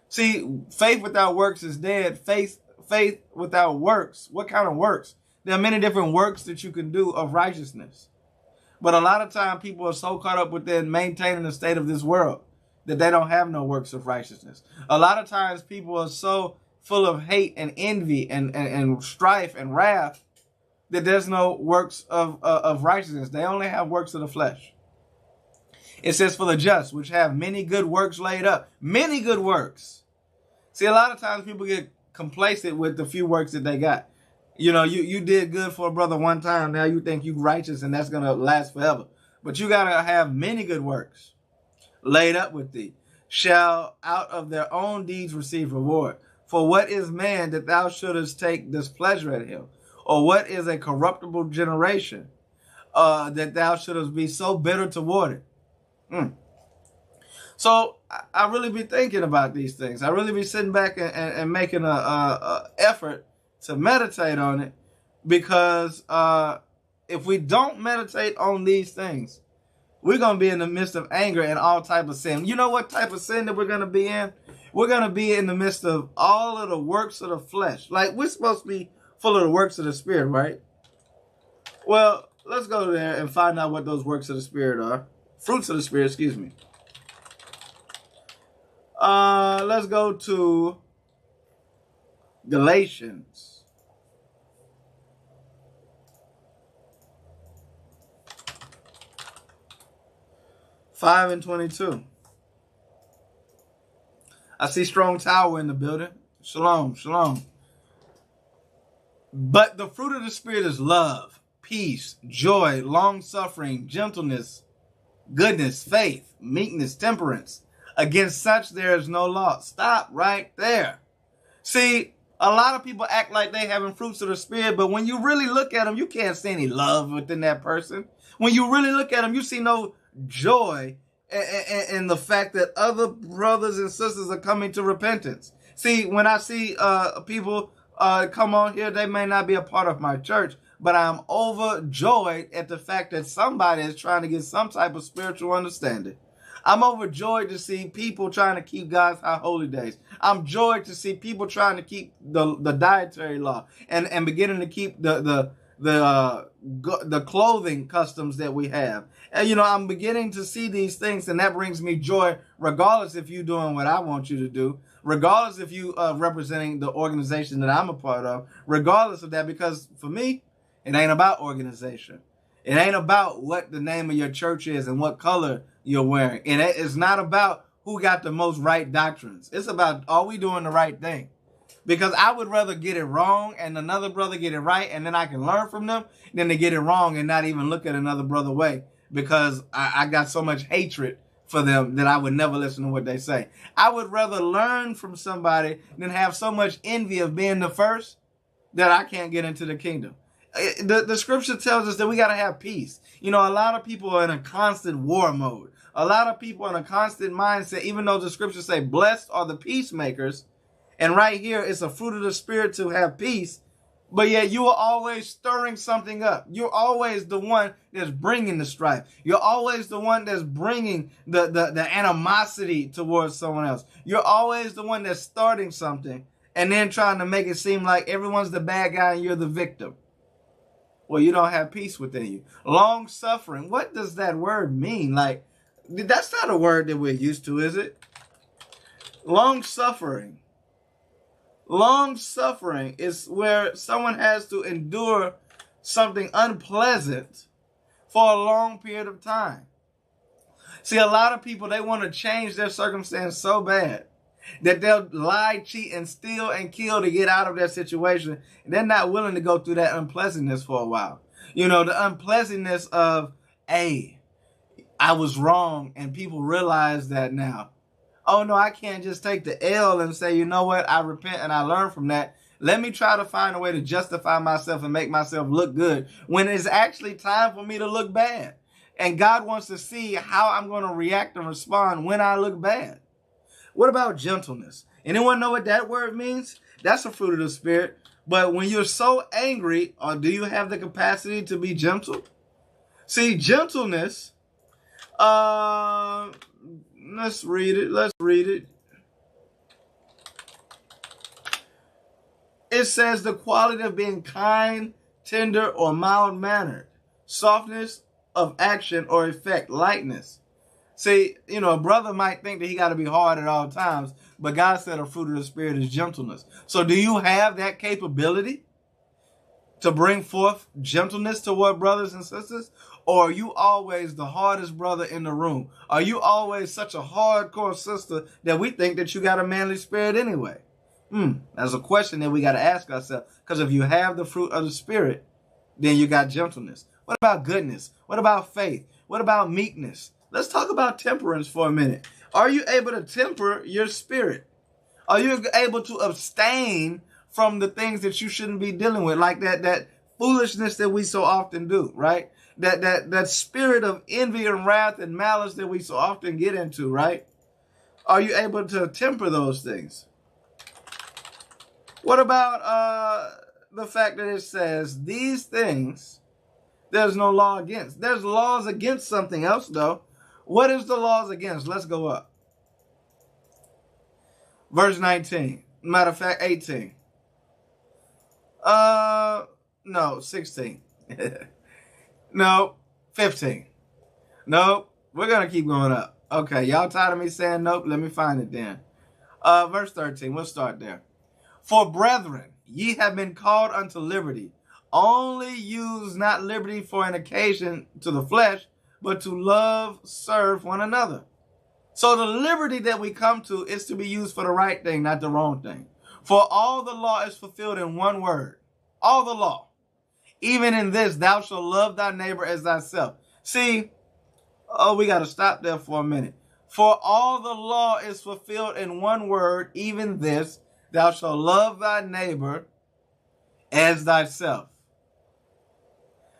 See, faith without works is dead. Faith without works. What kind of works? There are many different works that you can do of righteousness. But a lot of time people are so caught up with maintaining the state of this world that they don't have no works of righteousness. A lot of times people are so full of hate and envy and strife and wrath that there's no works of righteousness. They only have works of the flesh. It says, for the just, which have many good works laid up. Many good works. See, a lot of times people get complacent with the few works that they got. You did good for a brother one time. Now you think you righteous and that's going to last forever. But you got to have many good works laid up with thee. Shall out of their own deeds receive reward. For what is man that thou shouldest take displeasure at him? Or what is a corruptible generation that thou shouldest be so bitter toward it? So I really be thinking about these things. I really be sitting back and making a effort to meditate on it, because if we don't meditate on these things, we're going to be in the midst of anger and all type of sin. You know what type of sin that we're going to be in? We're going to be in the midst of all of the works of the flesh. Like, we're supposed to be full of the works of the Spirit, right? Well, let's go there and find out what those works of the Spirit are. Fruits of the Spirit, excuse me. Let's go to Galatians. Five and 22. I see Strong Tower in the building. Shalom, shalom. But the fruit of the Spirit is love, peace, joy, long-suffering, gentleness, goodness, faith, meekness, temperance. Against such there is no law. Stop right there. See, a lot of people act like they having fruits of the Spirit, but when you really look at them, you can't see any love within that person. When you really look at them, you see no joy in the fact that other brothers and sisters are coming to repentance. See, when I see people come on here, they may not be a part of my church, but I'm overjoyed at the fact that somebody is trying to get some type of spiritual understanding. I'm overjoyed to see people trying to keep God's high holy days. I'm joyed to see people trying to keep the dietary law and beginning to keep the clothing customs that we have. And, I'm beginning to see these things, and that brings me joy, regardless if you're doing what I want you to do, regardless if you are representing the organization that I'm a part of, regardless of that, because for me, it ain't about organization. It ain't about what the name of your church is and what color you're wearing. And it's not about who got the most right doctrines. It's about, are we doing the right thing? Because I would rather get it wrong and another brother get it right, and then I can learn from them, than to get it wrong and not even look at another brother way, because I got so much hatred for them that I would never listen to what they say. I would rather learn from somebody than have so much envy of being the first that I can't get into the kingdom. The scripture tells us that we got to have peace. You know, a lot of people are in a constant war mode. A lot of people are in a constant mindset, even though the scriptures say blessed are the peacemakers. And right here, it's a fruit of the spirit to have peace. But yet you are always stirring something up. You're always the one that's bringing the strife. You're always the one that's bringing the animosity towards someone else. You're always the one that's starting something and then trying to make it seem like everyone's the bad guy and you're the victim. Well, you don't have peace within you. Long suffering. What does that word mean? Like, that's not a word that we're used to, is it? Long suffering. Long suffering is where someone has to endure something unpleasant for a long period of time. See, a lot of people, they want to change their circumstance so bad that they'll lie, cheat, and steal and kill to get out of that situation. And they're not willing to go through that unpleasantness for a while. You know, the unpleasantness of, hey, I was wrong, and people realize that now. Oh, no, I can't just take the L and say, you know what, I repent and I learn from that. Let me try to find a way to justify myself and make myself look good when it's actually time for me to look bad. And God wants to see how I'm going to react and respond when I look bad. What about gentleness? Anyone know what that word means? That's a fruit of the spirit. But when you're so angry, or do you have the capacity to be gentle? See, gentleness, let's read it. It says the quality of being kind, tender, or mild-mannered. Softness of action or effect. Lightness. See, you know, a brother might think that he got to be hard at all times, but God said a fruit of the spirit is gentleness. So do you have that capability to bring forth gentleness toward brothers and sisters? Or are you always the hardest brother in the room? Are you always such a hardcore sister that we think that you got a manly spirit anyway? That's a question that we got to ask ourselves. Because if you have the fruit of the spirit, then you got gentleness. What about goodness? What about faith? What about meekness? Let's talk about temperance for a minute. Are you able to temper your spirit? Are you able to abstain from the things that you shouldn't be dealing with? Like that foolishness that we so often do, right? That spirit of envy and wrath and malice that we so often get into, right? Are you able to temper those things? What about the fact that it says these things there's no law against? There's laws against something else, though. What is the laws against? Let's go up. Verse 19. Matter of fact, 18. No, 16. No, 15. Nope. We're going to keep going up. Okay, y'all tired of me saying nope? Let me find it then. Verse 13. We'll start there. For brethren, ye have been called unto liberty. Only use not liberty for an occasion to the flesh, but to love, serve one another. So the liberty that we come to is to be used for the right thing, not the wrong thing. For all the law is fulfilled in one word. All the law. Even in this, thou shalt love thy neighbor as thyself. See, we got to stop there for a minute. For all the law is fulfilled in one word, even this, thou shalt love thy neighbor as thyself.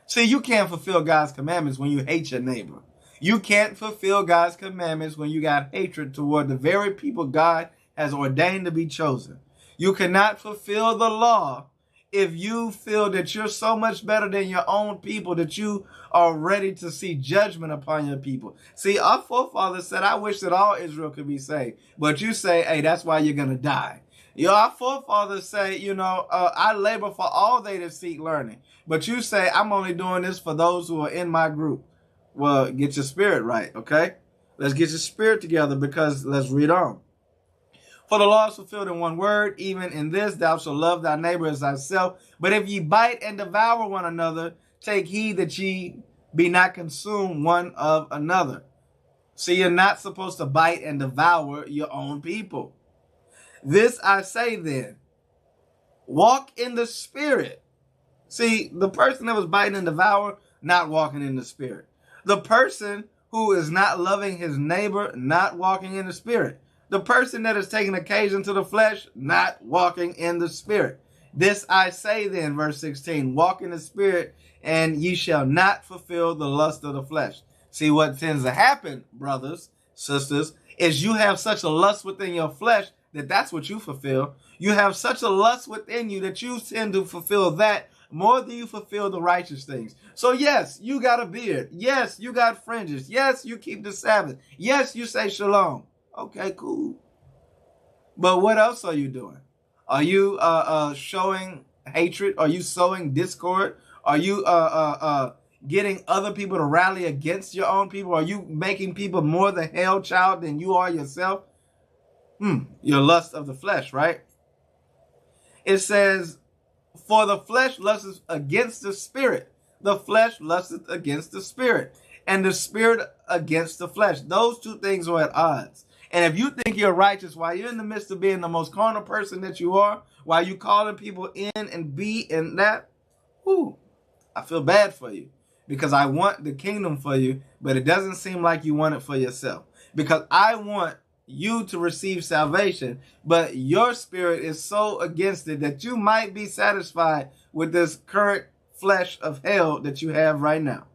See, you can't fulfill God's commandments when you hate your neighbor. You can't fulfill God's commandments when you got hatred toward the very people God has ordained to be chosen. You cannot fulfill the law if you feel that you're so much better than your own people that you are ready to see judgment upon your people. See, our forefathers said, I wish that all Israel could be saved. But you say, hey, that's why you're going to die. Our forefathers say, I labor for all they that seek learning. But you say, I'm only doing this for those who are in my group. Well, get your spirit right, okay? Let's get your spirit together because let's read on. For the law is fulfilled in one word, even in this, thou shalt love thy neighbor as thyself. But if ye bite and devour one another, take heed that ye be not consumed one of another. See, you're not supposed to bite and devour your own people. This I say then, walk in the spirit. See, the person that was biting and devour, not walking in the spirit. The person who is not loving his neighbor, not walking in the spirit. The person that is taking occasion to the flesh, not walking in the spirit. This I say then, verse 16, walk in the spirit, and ye shall not fulfill the lust of the flesh. See, what tends to happen, brothers, sisters, is you have such a lust within your flesh that that's what you fulfill. You have such a lust within you that you tend to fulfill that more than you fulfill the righteous things. So yes, you got a beard. Yes, you got fringes. Yes, you keep the Sabbath. Yes, you say shalom. Okay, cool. But what else are you doing? Are you showing hatred? Are you sowing discord? Are you getting other people to rally against your own people? Are you making people more the hell child than you are yourself? Your lust of the flesh, right? It says, for the flesh lusteth against the spirit. The flesh lusteth against the spirit. And the spirit against the flesh. Those two things are at odds. And if you think you're righteous while you're in the midst of being the most carnal person that you are, while you calling people in and be in that, I feel bad for you. Because I want the kingdom for you, but it doesn't seem like you want it for yourself. Because I want you to receive salvation, but your spirit is so against it that you might be satisfied with this current flesh of hell that you have right now.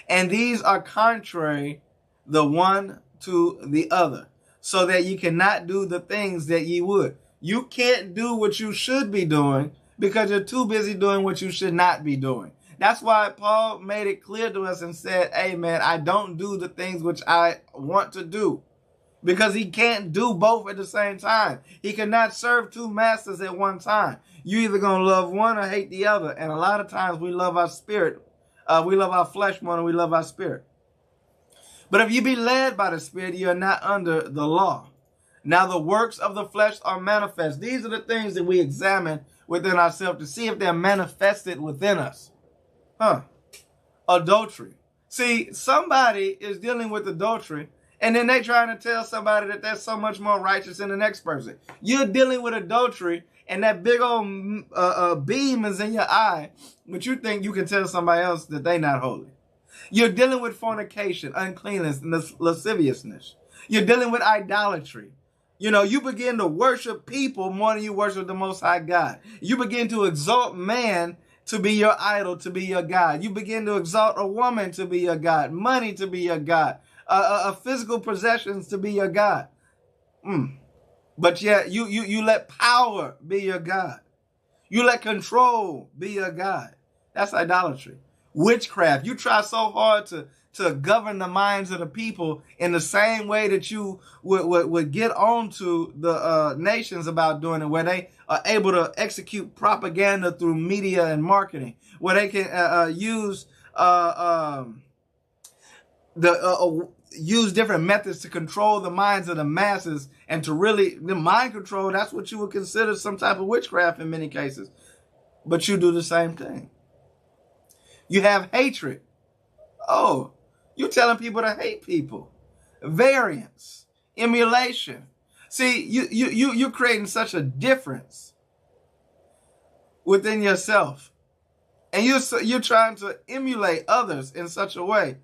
And these are contrary the one to the other, so that you cannot do the things that ye would. You can't do what you should be doing because you're too busy doing what you should not be doing. That's why Paul made it clear to us and said, hey man, I don't do the things which I want to do. Because he can't do both at the same time. He cannot serve two masters at one time. You either going to love one or hate the other. And a lot of times we love our spirit. We love our flesh more than we love our spirit. But if you be led by the Spirit, you are not under the law. Now the works of the flesh are manifest. These are the things that we examine within ourselves to see if they're manifested within us. Adultery. See, somebody is dealing with adultery, and then they trying to tell somebody that they're so much more righteous than the next person. You're dealing with adultery, and that big old beam is in your eye, but you think you can tell somebody else that they not holy. You're dealing with fornication, uncleanness, and lasciviousness. You're dealing with idolatry. You know, you begin to worship people more than you worship the Most High God. You begin to exalt man to be your idol, to be your God. You begin to exalt a woman to be your God, money to be your God, physical possessions to be your God. But yet you let power be your God. You let control be your God. That's idolatry. Witchcraft. You try so hard to govern the minds of the people in the same way that you would get on to the nations about doing it, where they are able to execute propaganda through media and marketing, where they can use different methods to control the minds of the masses and to really the mind control. That's what you would consider some type of witchcraft in many cases. But you do the same thing. You have hatred. Oh, you're telling people to hate people. Variance, emulation. See, you're creating such a difference within yourself. And you're trying to emulate others in such a way.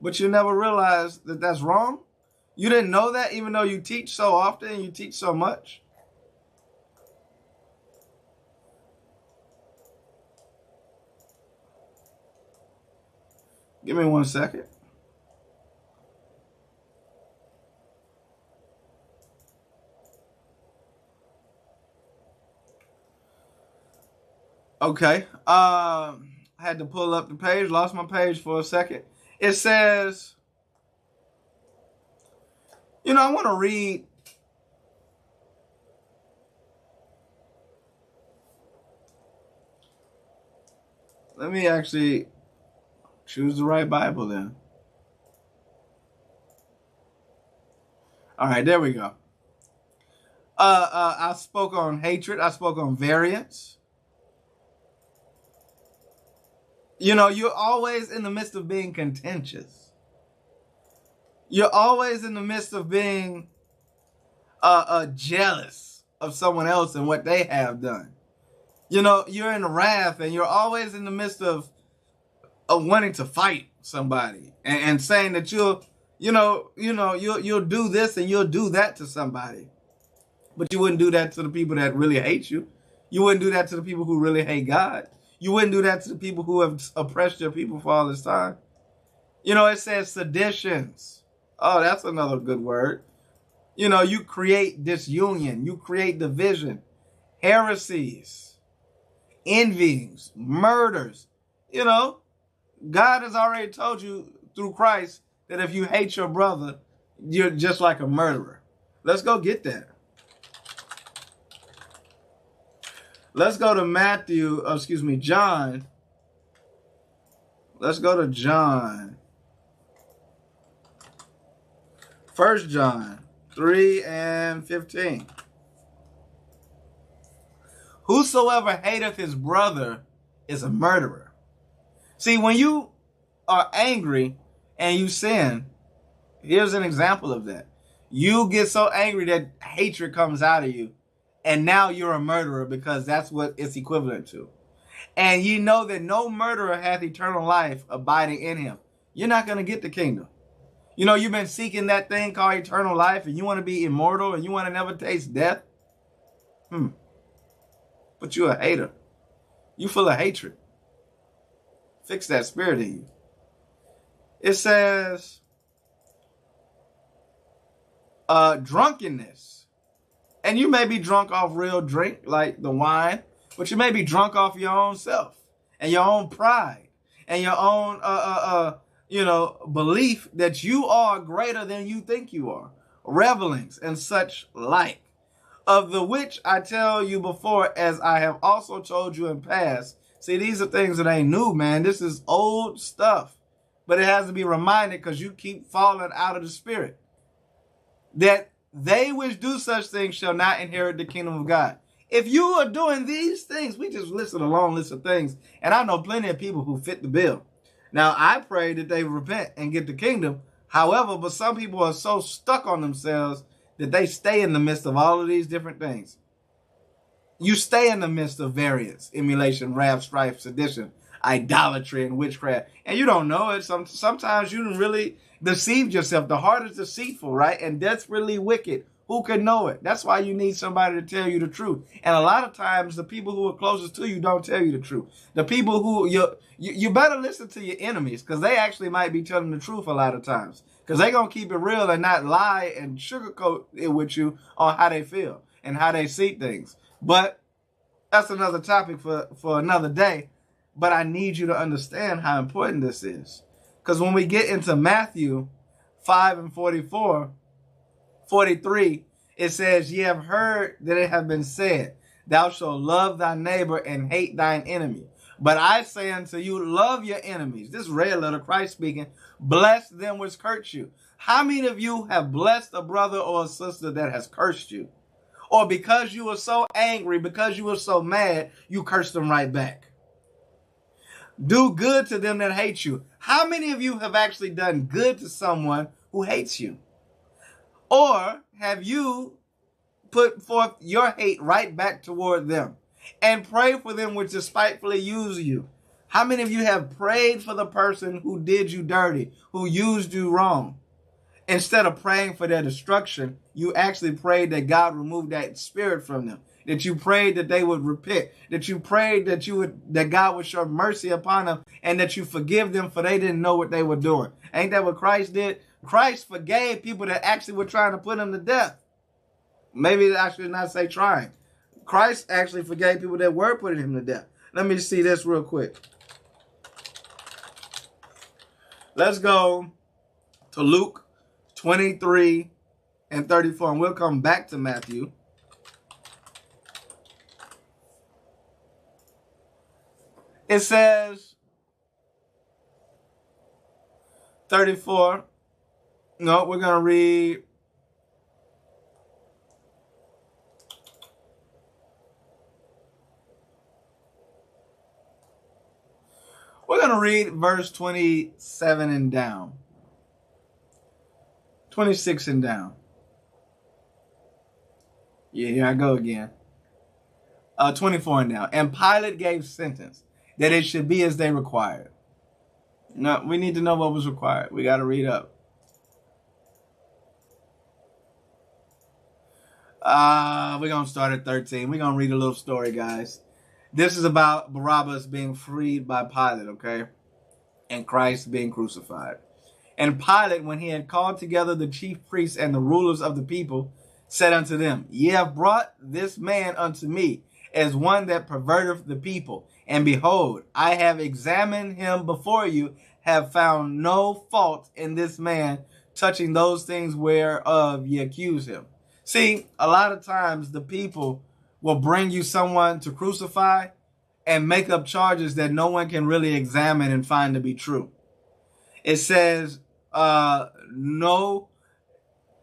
But you never realize that that's wrong. You didn't know that even though you teach so often and you teach so much. Give me 1 second. Okay. I had to pull up the page. Lost my page for a second. It says, I want to read. Let me actually choose the right Bible then. All right, there we go. I spoke on hatred. I spoke on variance. You're always in the midst of being contentious. You're always in the midst of being jealous of someone else and what they have done. You're in wrath, and you're always in the midst of wanting to fight somebody and saying that you'll do this and you'll do that to somebody, but you wouldn't do that to the people that really hate you. You wouldn't do that to the people who really hate God. You wouldn't do that to the people who have oppressed your people for all this time. You know, it says seditions. Oh, that's another good word. You know, you create disunion. You create division, heresies, envyings, murders. You know, God has already told you through Christ that if you hate your brother, you're just like a murderer. Let's go get that. Let's go to John. Let's go to John. 1 John 3:15. Whosoever hateth his brother is a murderer. See, when you are angry and you sin, here's an example of that. You get so angry that hatred comes out of you, and now you're a murderer because that's what it's equivalent to. And you know that no murderer hath eternal life abiding in him. You're not going to get the kingdom. You know, you've been seeking that thing called eternal life, and you want to be immortal, and you want to never taste death. But you're a hater. You full of hatred. Fix that spirit in you. It says, drunkenness. And you may be drunk off real drink, like the wine, but you may be drunk off your own self and your own pride and your own, belief that you are greater than you think you are. Revelings and such like. Of the which I tell you before, as I have also told you in past. See, these are things that ain't new, man. This is old stuff. But it has to be reminded because you keep falling out of the spirit. That they which do such things shall not inherit the kingdom of God. If you are doing these things, we just listed a long list of things. And I know plenty of people who fit the bill. Now, I pray that they repent and get the kingdom. However, but some people are so stuck on themselves that they stay in the midst of all of these different things. You stay in the midst of variance, emulation, wrath, strife, sedition, idolatry, and witchcraft. And you don't know it. Sometimes you done really deceived yourself. The heart is deceitful, right? And desperately wicked. Who can know it? That's why you need somebody to tell you the truth. And a lot of times, the people who are closest to you don't tell you the truth. The people who you better listen to your enemies, because they actually might be telling the truth a lot of times. Because they're going to keep it real and not lie and sugarcoat it with you on how they feel and how they see things. But that's another topic for another day. But I need you to understand how important this is. Because when we get into Matthew 5:43, it says, ye have heard that it have been said, thou shalt love thy neighbor and hate thine enemy. But I say unto you, love your enemies. This red letter, Christ speaking, bless them which curse you. How many of you have blessed a brother or a sister that has cursed you? Or because you were so angry, because you were so mad, you cursed them right back. Do good to them that hate you. How many of you have actually done good to someone who hates you? Or have you put forth your hate right back toward them? And pray for them which despitefully use you. How many of you have prayed for the person who did you dirty, who used you wrong? Instead of praying for their destruction, you actually prayed that God remove that spirit from them. That you prayed that they would repent. That you prayed that God would show mercy upon them, and that you forgive them for they didn't know what they were doing. Ain't that what Christ did? Christ forgave people that actually were trying to put him to death. Maybe I should not say trying. Christ actually forgave people that were putting him to death. Let me see this real quick. Let's go to Luke 23:34, and we'll come back to Matthew. It says 34. No, we're going to read. We're going to read verse 27 and down. 26 and down. Yeah, here I go again. 24 and down. And Pilate gave sentence that it should be as they required. No, we need to know what was required. We got to read up. We're going to start at 13. We're going to read a little story, guys. This is about Barabbas being freed by Pilate, okay? And Christ being crucified. And Pilate, when he had called together the chief priests and the rulers of the people, said unto them, Ye have brought this man unto me as one that perverteth the people. And behold, I have examined him before you, have found no fault in this man touching those things whereof ye accuse him. See, a lot of times the people will bring you someone to crucify and make up charges that no one can really examine and find to be true. It says, no,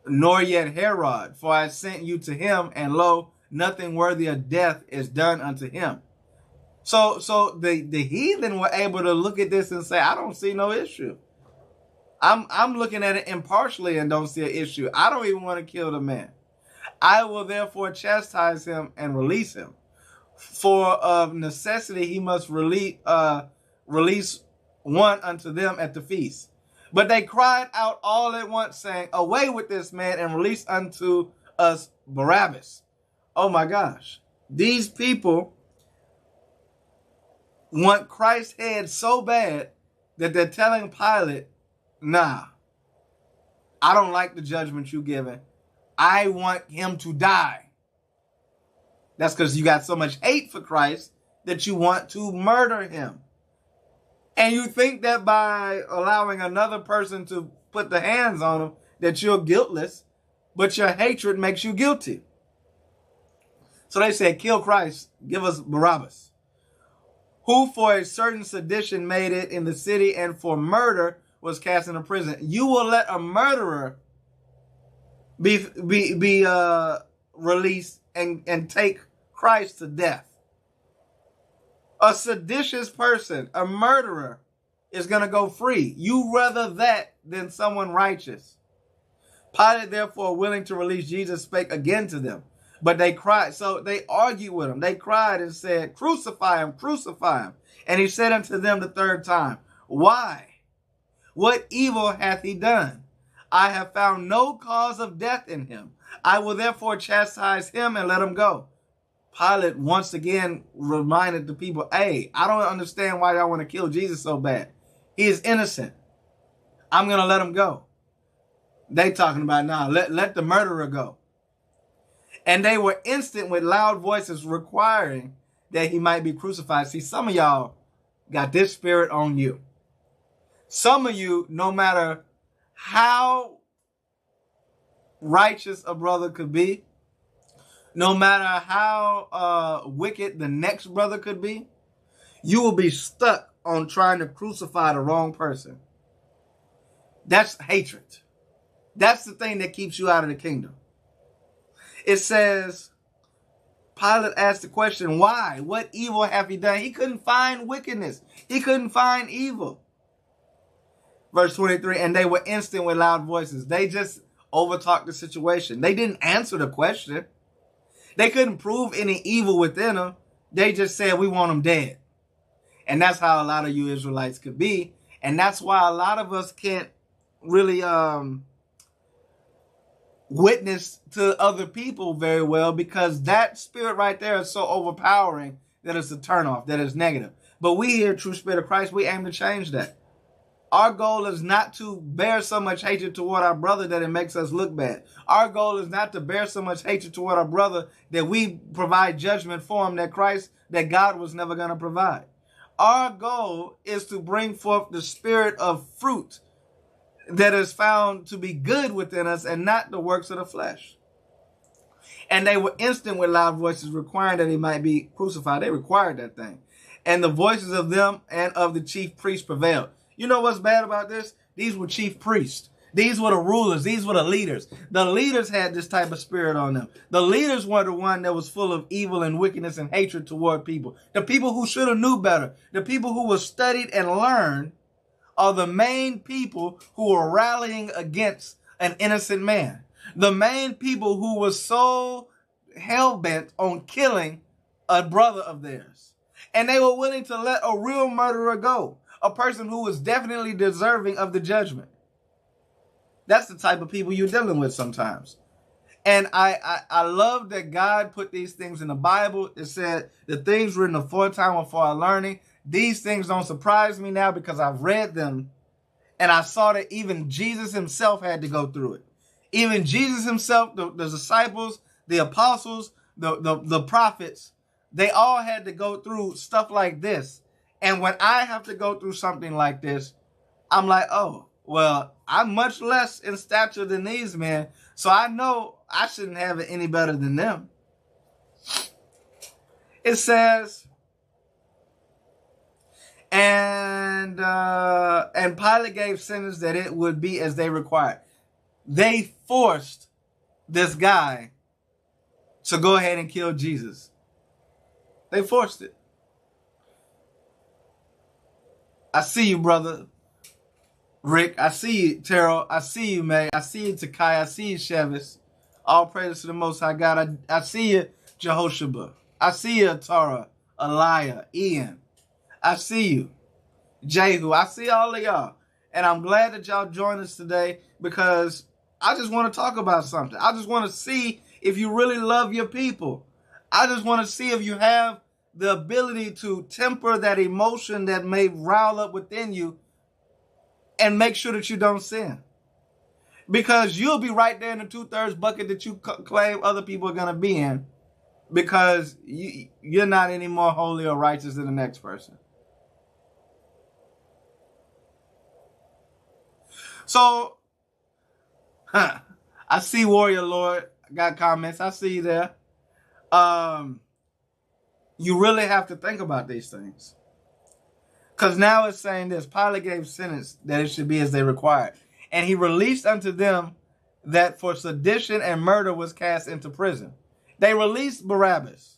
nor yet Herod, for I sent you to him, and lo, nothing worthy of death is done unto him. So the heathen were able to look at this and say, I don't see no issue. I'm looking at it impartially and don't see an issue. I don't even want to kill the man. I will therefore chastise him and release him. For of necessity he must release one unto them at the feast. But they cried out all at once, saying, Away with this man, and release unto us Barabbas. Oh my gosh. These people want Christ's head so bad that they're telling Pilate, nah, I don't like the judgment you're giving. I want him to die. That's because you got so much hate for Christ that you want to murder him. And you think that by allowing another person to put the hands on him, that you're guiltless, but your hatred makes you guilty. So they said, kill Christ, give us Barabbas, who for a certain sedition made it in the city, and for murder was cast into prison. You will let a murderer be released and take Christ to death. A seditious person, a murderer, is going to go free. You rather that than someone righteous. Pilate, therefore, willing to release Jesus, spake again to them. But they cried. So they argued with him. They cried and said, Crucify him, crucify him. And he said unto them the third time, Why? What evil hath he done? I have found no cause of death in him. I will therefore chastise him and let him go. Pilate once again reminded the people, hey, I don't understand why y'all want to kill Jesus so bad. He is innocent. I'm going to let him go. They talking about, nah, let the murderer go. And they were instant with loud voices requiring that he might be crucified. See, some of y'all got this spirit on you. Some of you, no matter how righteous a brother could be, no matter how wicked the next brother could be, you will be stuck on trying to crucify the wrong person. That's hatred. That's the thing that keeps you out of the kingdom. It says, Pilate asked the question, why? What evil have he done? He couldn't find wickedness. He couldn't find evil. Verse 23, and they were instant with loud voices. They just overtalked the situation. They didn't answer the question. They couldn't prove any evil within them. They just said, we want him dead. And that's how a lot of you Israelites could be. And that's why a lot of us can't really witness to other people very well, because that spirit right there is so overpowering that it's a turnoff, that is negative. But we here, True Spirit of Christ, we aim to change that. Our goal is not to bear so much hatred toward our brother that it makes us look bad. Our goal is not to bear so much hatred toward our brother that we provide judgment for him that God was never going to provide. Our goal is to bring forth the spirit of fruit that is found to be good within us and not the works of the flesh. And they were instant with loud voices requiring that he might be crucified. They required that thing. And the voices of them and of the chief priests prevailed. You know what's bad about this? These were chief priests. These were the rulers. These were the leaders. The leaders had this type of spirit on them. The leaders were the one that was full of evil and wickedness and hatred toward people. The people who should have knew better. The people who were studied and learned are the main people who were rallying against an innocent man. The main people who were so hell-bent on killing a brother of theirs. And they were willing to let a real murderer go. A person who was definitely deserving of the judgment. That's the type of people you're dealing with sometimes. And I love that God put these things in the Bible. It said the things written aforetime were for our learning. These things don't surprise me now because I've read them and I saw that even Jesus himself had to go through it. Even Jesus himself, the disciples, the apostles, the prophets, they all had to go through stuff like this. And when I have to go through something like this, I'm like, oh, well, I'm much less in stature than these men, so I know I shouldn't have it any better than them. It says, and Pilate gave sentence that it would be as they required. They forced this guy to go ahead and kill Jesus. They forced it. I see you, brother Rick. I see you, Terrell. I see you, May. I see you, Takai. I see you, Chevis. All praise to the Most High God. I see you, Jehoshaphat. I see you, Tara, Eliah, Ian. I see you, Jehu. I see all of y'all. And I'm glad that y'all joined us today because I just want to talk about something. I just want to see if you really love your people. I just want to see if you have the ability to temper that emotion that may rile up within you and make sure that you don't sin. Because you'll be right there in the 2/3 bucket that you claim other people are going to be in because you're not any more holy or righteous than the next person. So, I see Warrior Lord got comments. I see you there. You really have to think about these things. Because now it's saying this, Pilate gave sentence that it should be as they required. And he released unto them that for sedition and murder was cast into prison. They released Barabbas,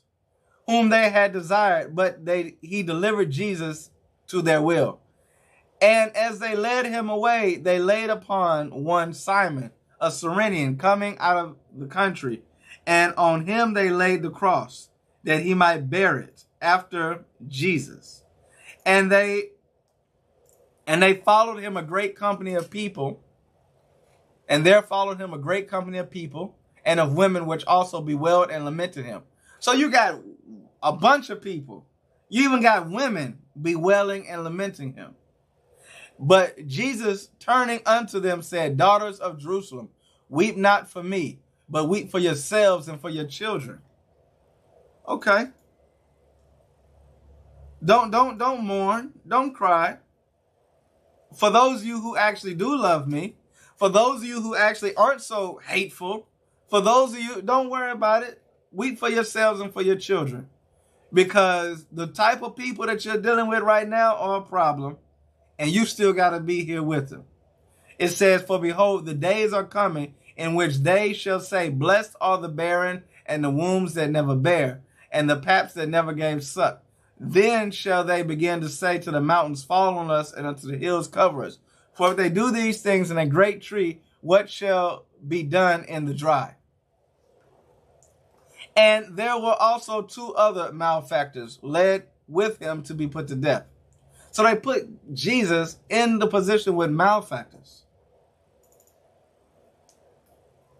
whom they had desired, but he delivered Jesus to their will. And as they led him away, they laid upon one Simon, a Cyrenian, coming out of the country. And on him they laid the cross, that he might bear it after Jesus. And they followed him a great company of people. And there followed him a great company of people and of women, which also bewailed and lamented him. So you got a bunch of people. You even got women bewailing and lamenting him. But Jesus, turning unto them, said, Daughters of Jerusalem, weep not for me, but weep for yourselves and for your children. Okay. Don't mourn. Don't cry. For those of you who actually do love me, for those of you who actually aren't so hateful, for those of you, don't worry about it. Weep for yourselves and for your children. Because the type of people that you're dealing with right now are a problem, and you still got to be here with them. It says, For behold, the days are coming in which they shall say, Blessed are the barren and the wombs that never bear, and the paps that never gave suck. Then shall they begin to say to the mountains, Fall on us, and unto the hills cover us. For if they do these things in a great tree, what shall be done in the dry? And there were also 2 other malefactors led with him to be put to death. So they put Jesus in the position with malefactors.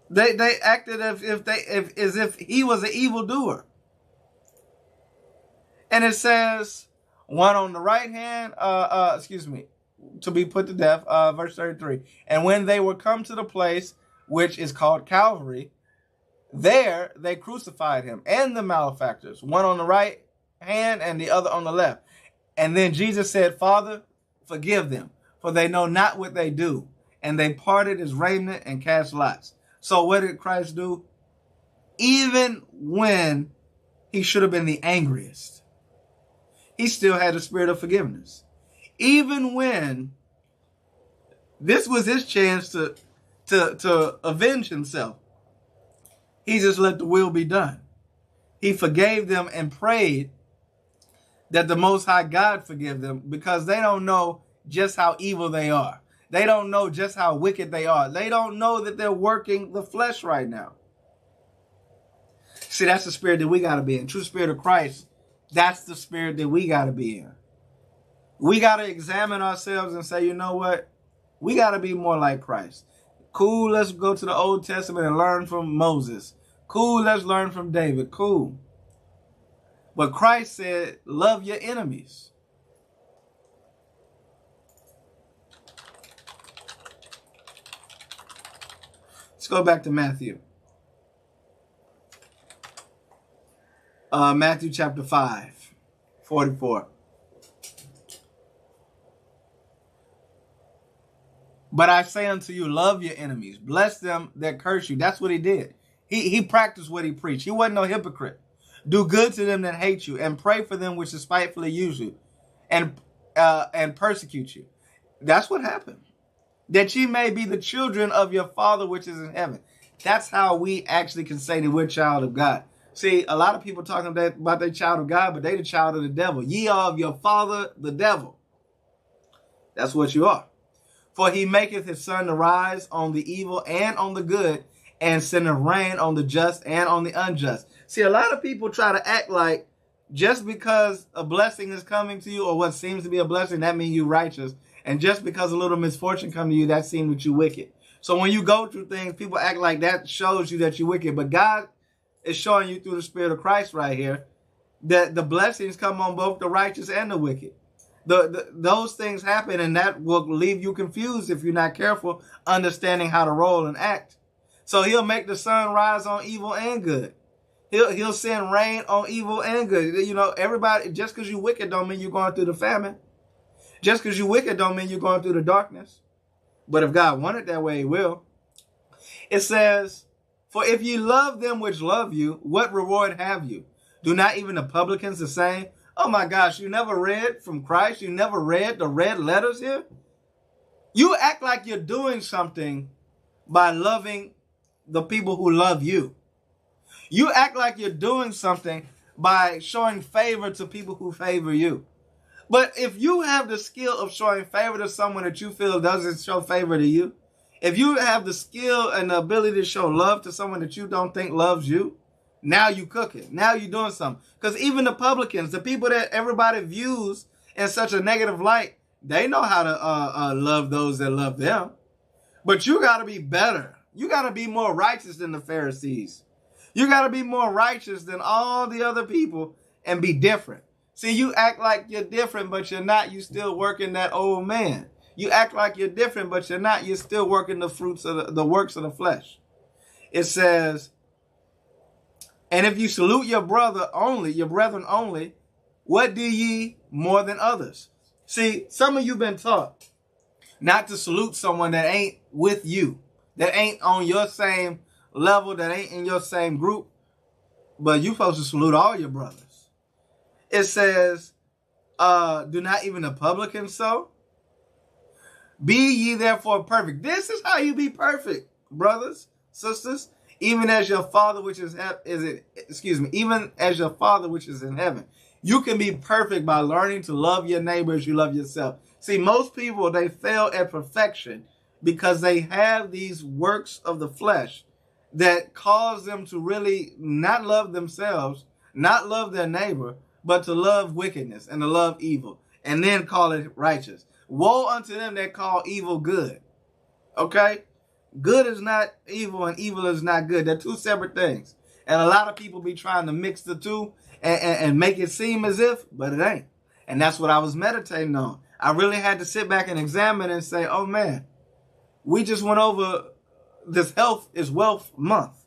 They acted as if he was an evildoer. And it says, one on the right hand, to be put to death, verse 33. And when they were come to the place which is called Calvary, there they crucified him and the malefactors, one on the right hand and the other on the left. And then Jesus said, Father, forgive them, for they know not what they do. And they parted his raiment and cast lots. So what did Christ do? Even when he should have been the angriest, he still had a spirit of forgiveness. Even when this was his chance to avenge himself, he just let the will be done. He forgave them and prayed that the Most High God forgive them because they don't know just how evil they are. They don't know just how wicked they are. They don't know that they're working the flesh right now. See, that's the spirit that we got to be in. True spirit of Christ, that's the spirit that we got to be in. We got to examine ourselves and say, you know what? We got to be more like Christ. Cool, let's go to the Old Testament and learn from Moses. Cool, let's learn from David. Cool. But Christ said, love your enemies. Let's go back to Matthew. Matthew chapter 5, 44. But I say unto you, love your enemies. Bless them that curse you. That's what he did. He practiced what he preached. He wasn't no hypocrite. Do good to them that hate you, and pray for them which despitefully use you and persecute you. That's what happened. That ye may be the children of your Father which is in heaven. That's how we actually can say that we're child of God. See, a lot of people talking about they child of God, but they the child of the devil. Ye are of your father, the devil. That's what you are. For he maketh his sun to rise on the evil and on the good, and sendeth rain on the just and on the unjust. See, a lot of people try to act like just because a blessing is coming to you, or what seems to be a blessing, that means you're righteous. And just because a little misfortune come to you, that seems that you're wicked. So when you go through things, people act like that shows you that you're wicked. But God is showing you through the Spirit of Christ right here that the blessings come on both the righteous and the wicked. Those things happen, and that will leave you confused if you're not careful, understanding how to roll and act. So he'll make the sun rise on evil and good. He'll send rain on evil and good. You know, everybody, just because you're wicked don't mean you're going through the famine. Just because you're wicked don't mean you're going through the darkness. But if God wanted that way, he will. It says, for if you love them which love you, what reward have you? Do not even the publicans the same? Oh my gosh, you never read from Christ? You never read the red letters here? You act like you're doing something by loving the people who love you. You act like you're doing something by showing favor to people who favor you. But if you have the skill of showing favor to someone that you feel doesn't show favor to you, if you have the skill and the ability to show love to someone that you don't think loves you, now you cooking. Now you're doing something. Because even the publicans, the people that everybody views in such a negative light, they know how to love those that love them. But you got to be better. You got to be more righteous than the Pharisees. You got to be more righteous than all the other people and be different. See, you act like you're different, but you're not. You still working that old man. You act like you're different, but you're not. You're still working the fruits of the works of the flesh. It says, and if you salute your brethren only, what do ye more than others? See, some of you been taught not to salute someone that ain't with you, that ain't on your same level, that ain't in your same group, but you supposed to salute all your brothers. It says, do not even the publicans so? Be ye therefore perfect. This is how you be perfect, brothers, sisters. Even as your Father which is even as your Father which is in heaven. You can be perfect by learning to love your neighbor as you love yourself. See, most people, they fail at perfection because they have these works of the flesh that cause them to really not love themselves, not love their neighbor, but to love wickedness and to love evil, and then call it righteous. Woe unto them that call evil good. Okay? Good is not evil and evil is not good. They're two separate things. And a lot of people be trying to mix the two and make it seem as if, but it ain't. And that's what I was meditating on. I really had to sit back and examine and say, oh man, we just went over this Health is Wealth month.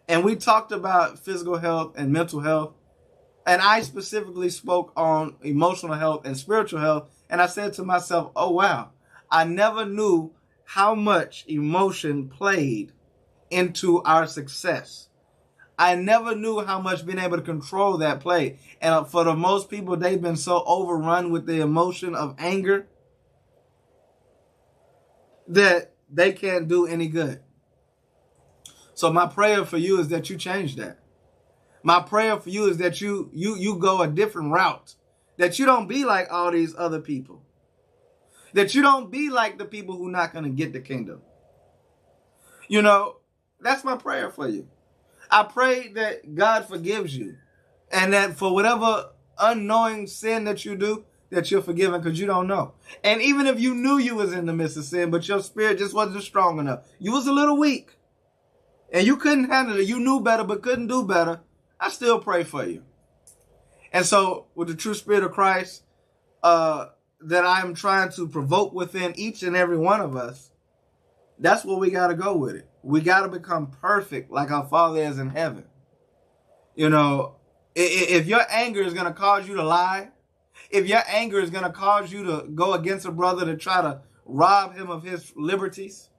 And we talked about physical health and mental health. And I specifically spoke on emotional health and spiritual health. And I said to myself, oh wow, I never knew how much emotion played into our success. I never knew how much being able to control that played. And for the most people, they've been so overrun with the emotion of anger that they can't do any good. So my prayer for you is that you change that. My prayer for you is that you go a different route. That you don't be like all these other people. That you don't be like the people who are not going to get the kingdom. You know, that's my prayer for you. I pray that God forgives you. And that for whatever unknowing sin that you do, that you're forgiven because you don't know. And even if you knew you was in the midst of sin, but your spirit just wasn't strong enough, you was a little weak, and you couldn't handle it, you knew better but couldn't do better, I still pray for you. And so with the true spirit of Christ that I am trying to provoke within each and every one of us, that's where we got to go with it. We got to become perfect like our Father is in heaven. You know, if your anger is going to cause you to lie, if your anger is going to cause you to go against a brother to try to rob him of his liberties,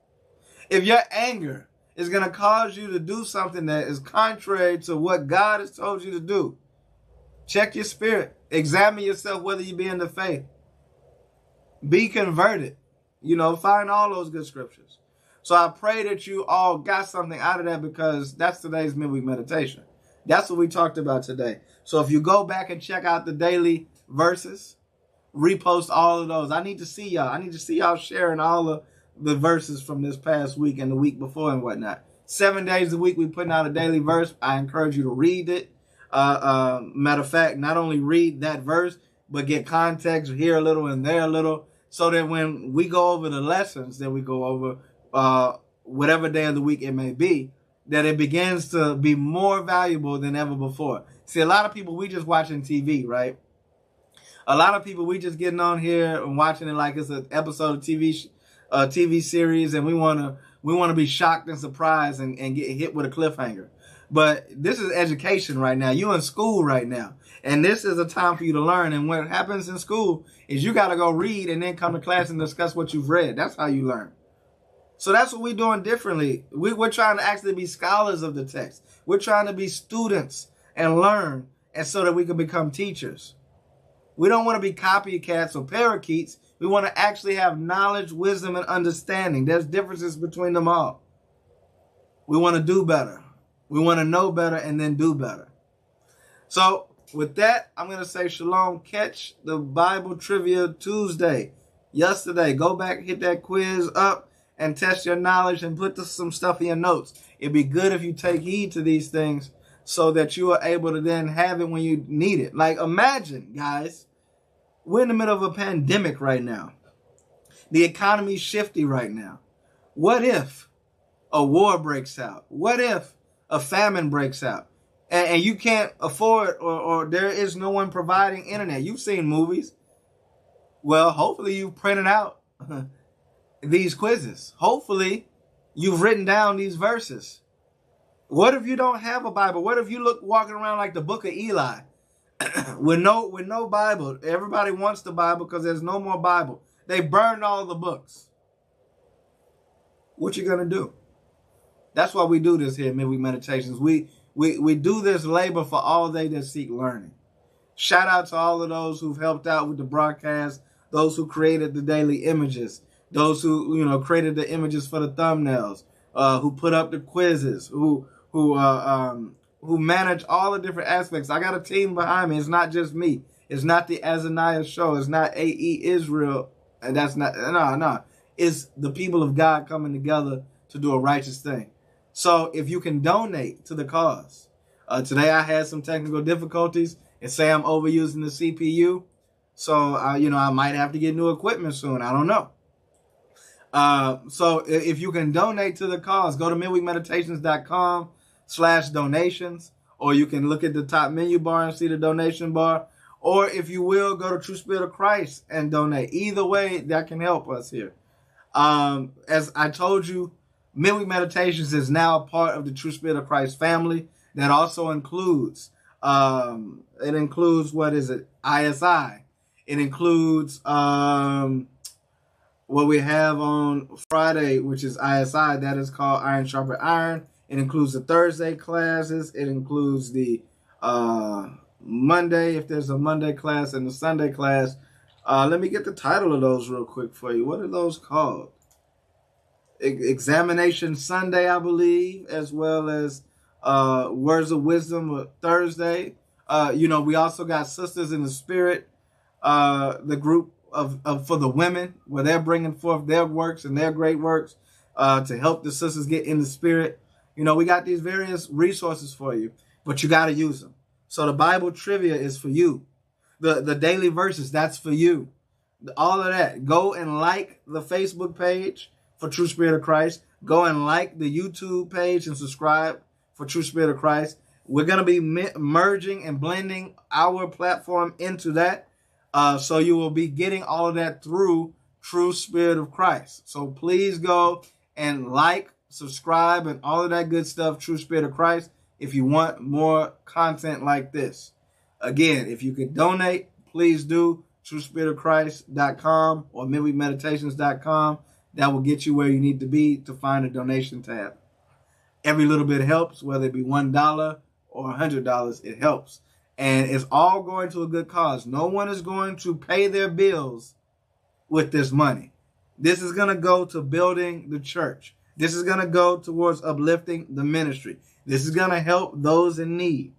if your anger is going to cause you to do something that is contrary to what God has told you to do, check your spirit. Examine yourself whether you be in the faith. Be converted. You know, find all those good scriptures. So I pray that you all got something out of that, because that's today's midweek meditation. That's what we talked about today. So if you go back and check out the daily verses, repost all of those. I need to see y'all. I need to see y'all sharing all of the verses from this past week and the week before and whatnot. 7 days a week we putting out a daily verse. I encourage you to read it. Matter of fact, not only read that verse, but get context here a little and there a little, so that when we go over the lessons that we go over, whatever day of the week it may be, that it begins to be more valuable than ever before. See, a lot of people, we just watching TV, right? A lot of people, we just getting on here and watching it like it's an episode of TV series, and we want to be shocked and surprised and get hit with a cliffhanger. But this is education right now. You're in school right now, and this is a time for you to learn. And what happens in school is you got to go read and then come to class and discuss what you've read. That's how you learn. So that's what we're doing differently. We're trying to actually be scholars of the text. We're trying to be students and learn, and so that we can become teachers. We don't want to be copycats or parakeets. We want to actually have knowledge, wisdom, and understanding. There's differences between them all. We want to do better. We want to know better and then do better. So with that, I'm going to say shalom. Catch the Bible Trivia Tuesday. Yesterday, go back, hit that quiz up, and test your knowledge and put some stuff in your notes. It'd be good if you take heed to these things so that you are able to then have it when you need it. Like, imagine, guys, we're in the middle of a pandemic right now. The economy's shifty right now. What if a war breaks out? What if a famine breaks out and you can't afford, or there is no one providing internet? You've seen movies. Well, hopefully you've printed out these quizzes. Hopefully you've written down these verses. What if you don't have a Bible? What if you walking around like the book of Eli with no Bible? Everybody wants the Bible because there's no more Bible. They burned all the books. What you gonna do? That's why we do this here, Midweek Meditations. We do this labor for all they that seek learning. Shout out to all of those who've helped out with the broadcast, those who created the daily images, those who created the images for the thumbnails, who put up the quizzes, who manage all the different aspects. I got a team behind me. It's not just me. It's not the Azaniah show. It's not AE Israel, and that's not no. It's the people of God coming together to do a righteous thing. So if you can donate to the cause. Today I had some technical difficulties and say I'm overusing the CPU. So, I might have to get new equipment soon. I don't know. So if you can donate to the cause, go to midweekmeditations.com/donations, or you can look at the top menu bar and see the donation bar. Or if you will, go to True Spirit of Christ and donate. Either way, that can help us here. As I told you, Midweek Meditations is now a part of the True Spirit of Christ family. That also includes, what is it? ISI. It includes what we have on Friday, which is ISI. That is called Iron Sharper Iron. It includes the Thursday classes. It includes the Monday, if there's a Monday class, and the Sunday class. Let me get the title of those real quick for you. What are those called? Examination Sunday, I believe, as well as Words of Wisdom Thursday. We also got Sisters in the Spirit, the group of for the women, where they're bringing forth their works and their great works to help the sisters get in the spirit. We got these various resources for you, but you got to use them. So the Bible trivia is for you. The daily verses, that's for you. All of that. Go and like the Facebook page for True Spirit of Christ. Go and like the YouTube page and subscribe for True Spirit of Christ. We're going to be merging and blending our platform into that. So you will be getting all of that through True Spirit of Christ. So please go and like, subscribe, and all of that good stuff, True Spirit of Christ, if you want more content like this. Again, if you could donate, please do. TrueSpiritOfChrist.com or MidweekMeditations.com. That will get you where you need to be to find a donation tab. Every little bit helps, whether it be $1 or $100, it helps. And it's all going to a good cause. No one is going to pay their bills with this money. This is going to go to building the church. This is going to go towards uplifting the ministry. This is going to help those in need.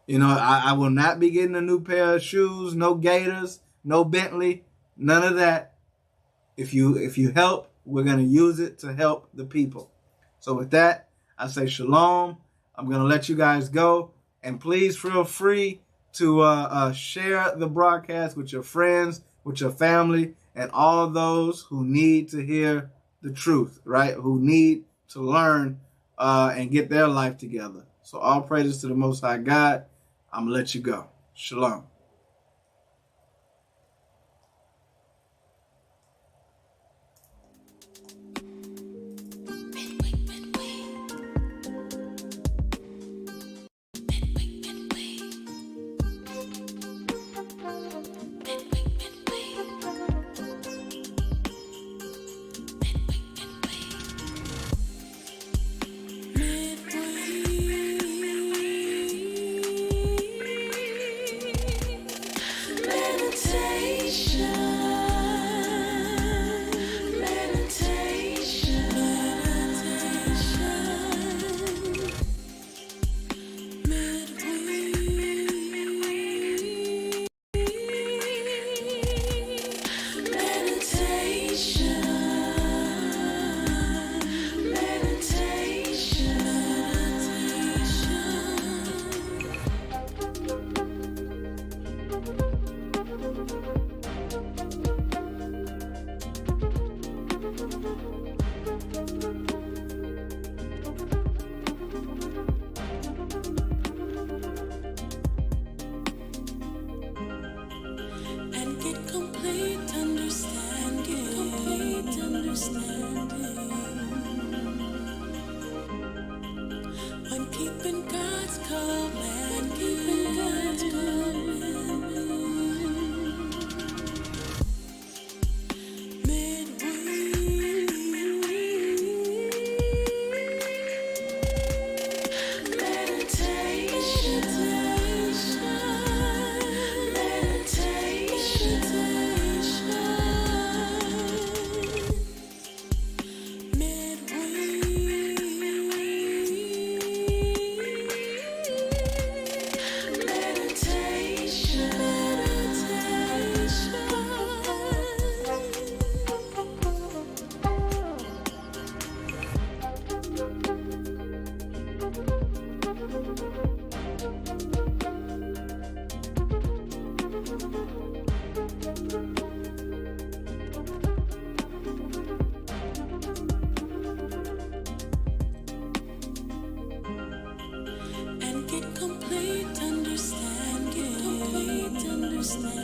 You know, I will not be getting a new pair of shoes, no Gators, no Bentley, none of that. If you help, we're going to use it to help the people. So with that, I say shalom. I'm going to let you guys go. And please feel free to share the broadcast with your friends, with your family, and all those who need to hear the truth, right? Who need to learn and get their life together. So all praises to the Most High God. I'm going to let you go. Shalom. Keeping God's command, keeping God's command. Complete understanding.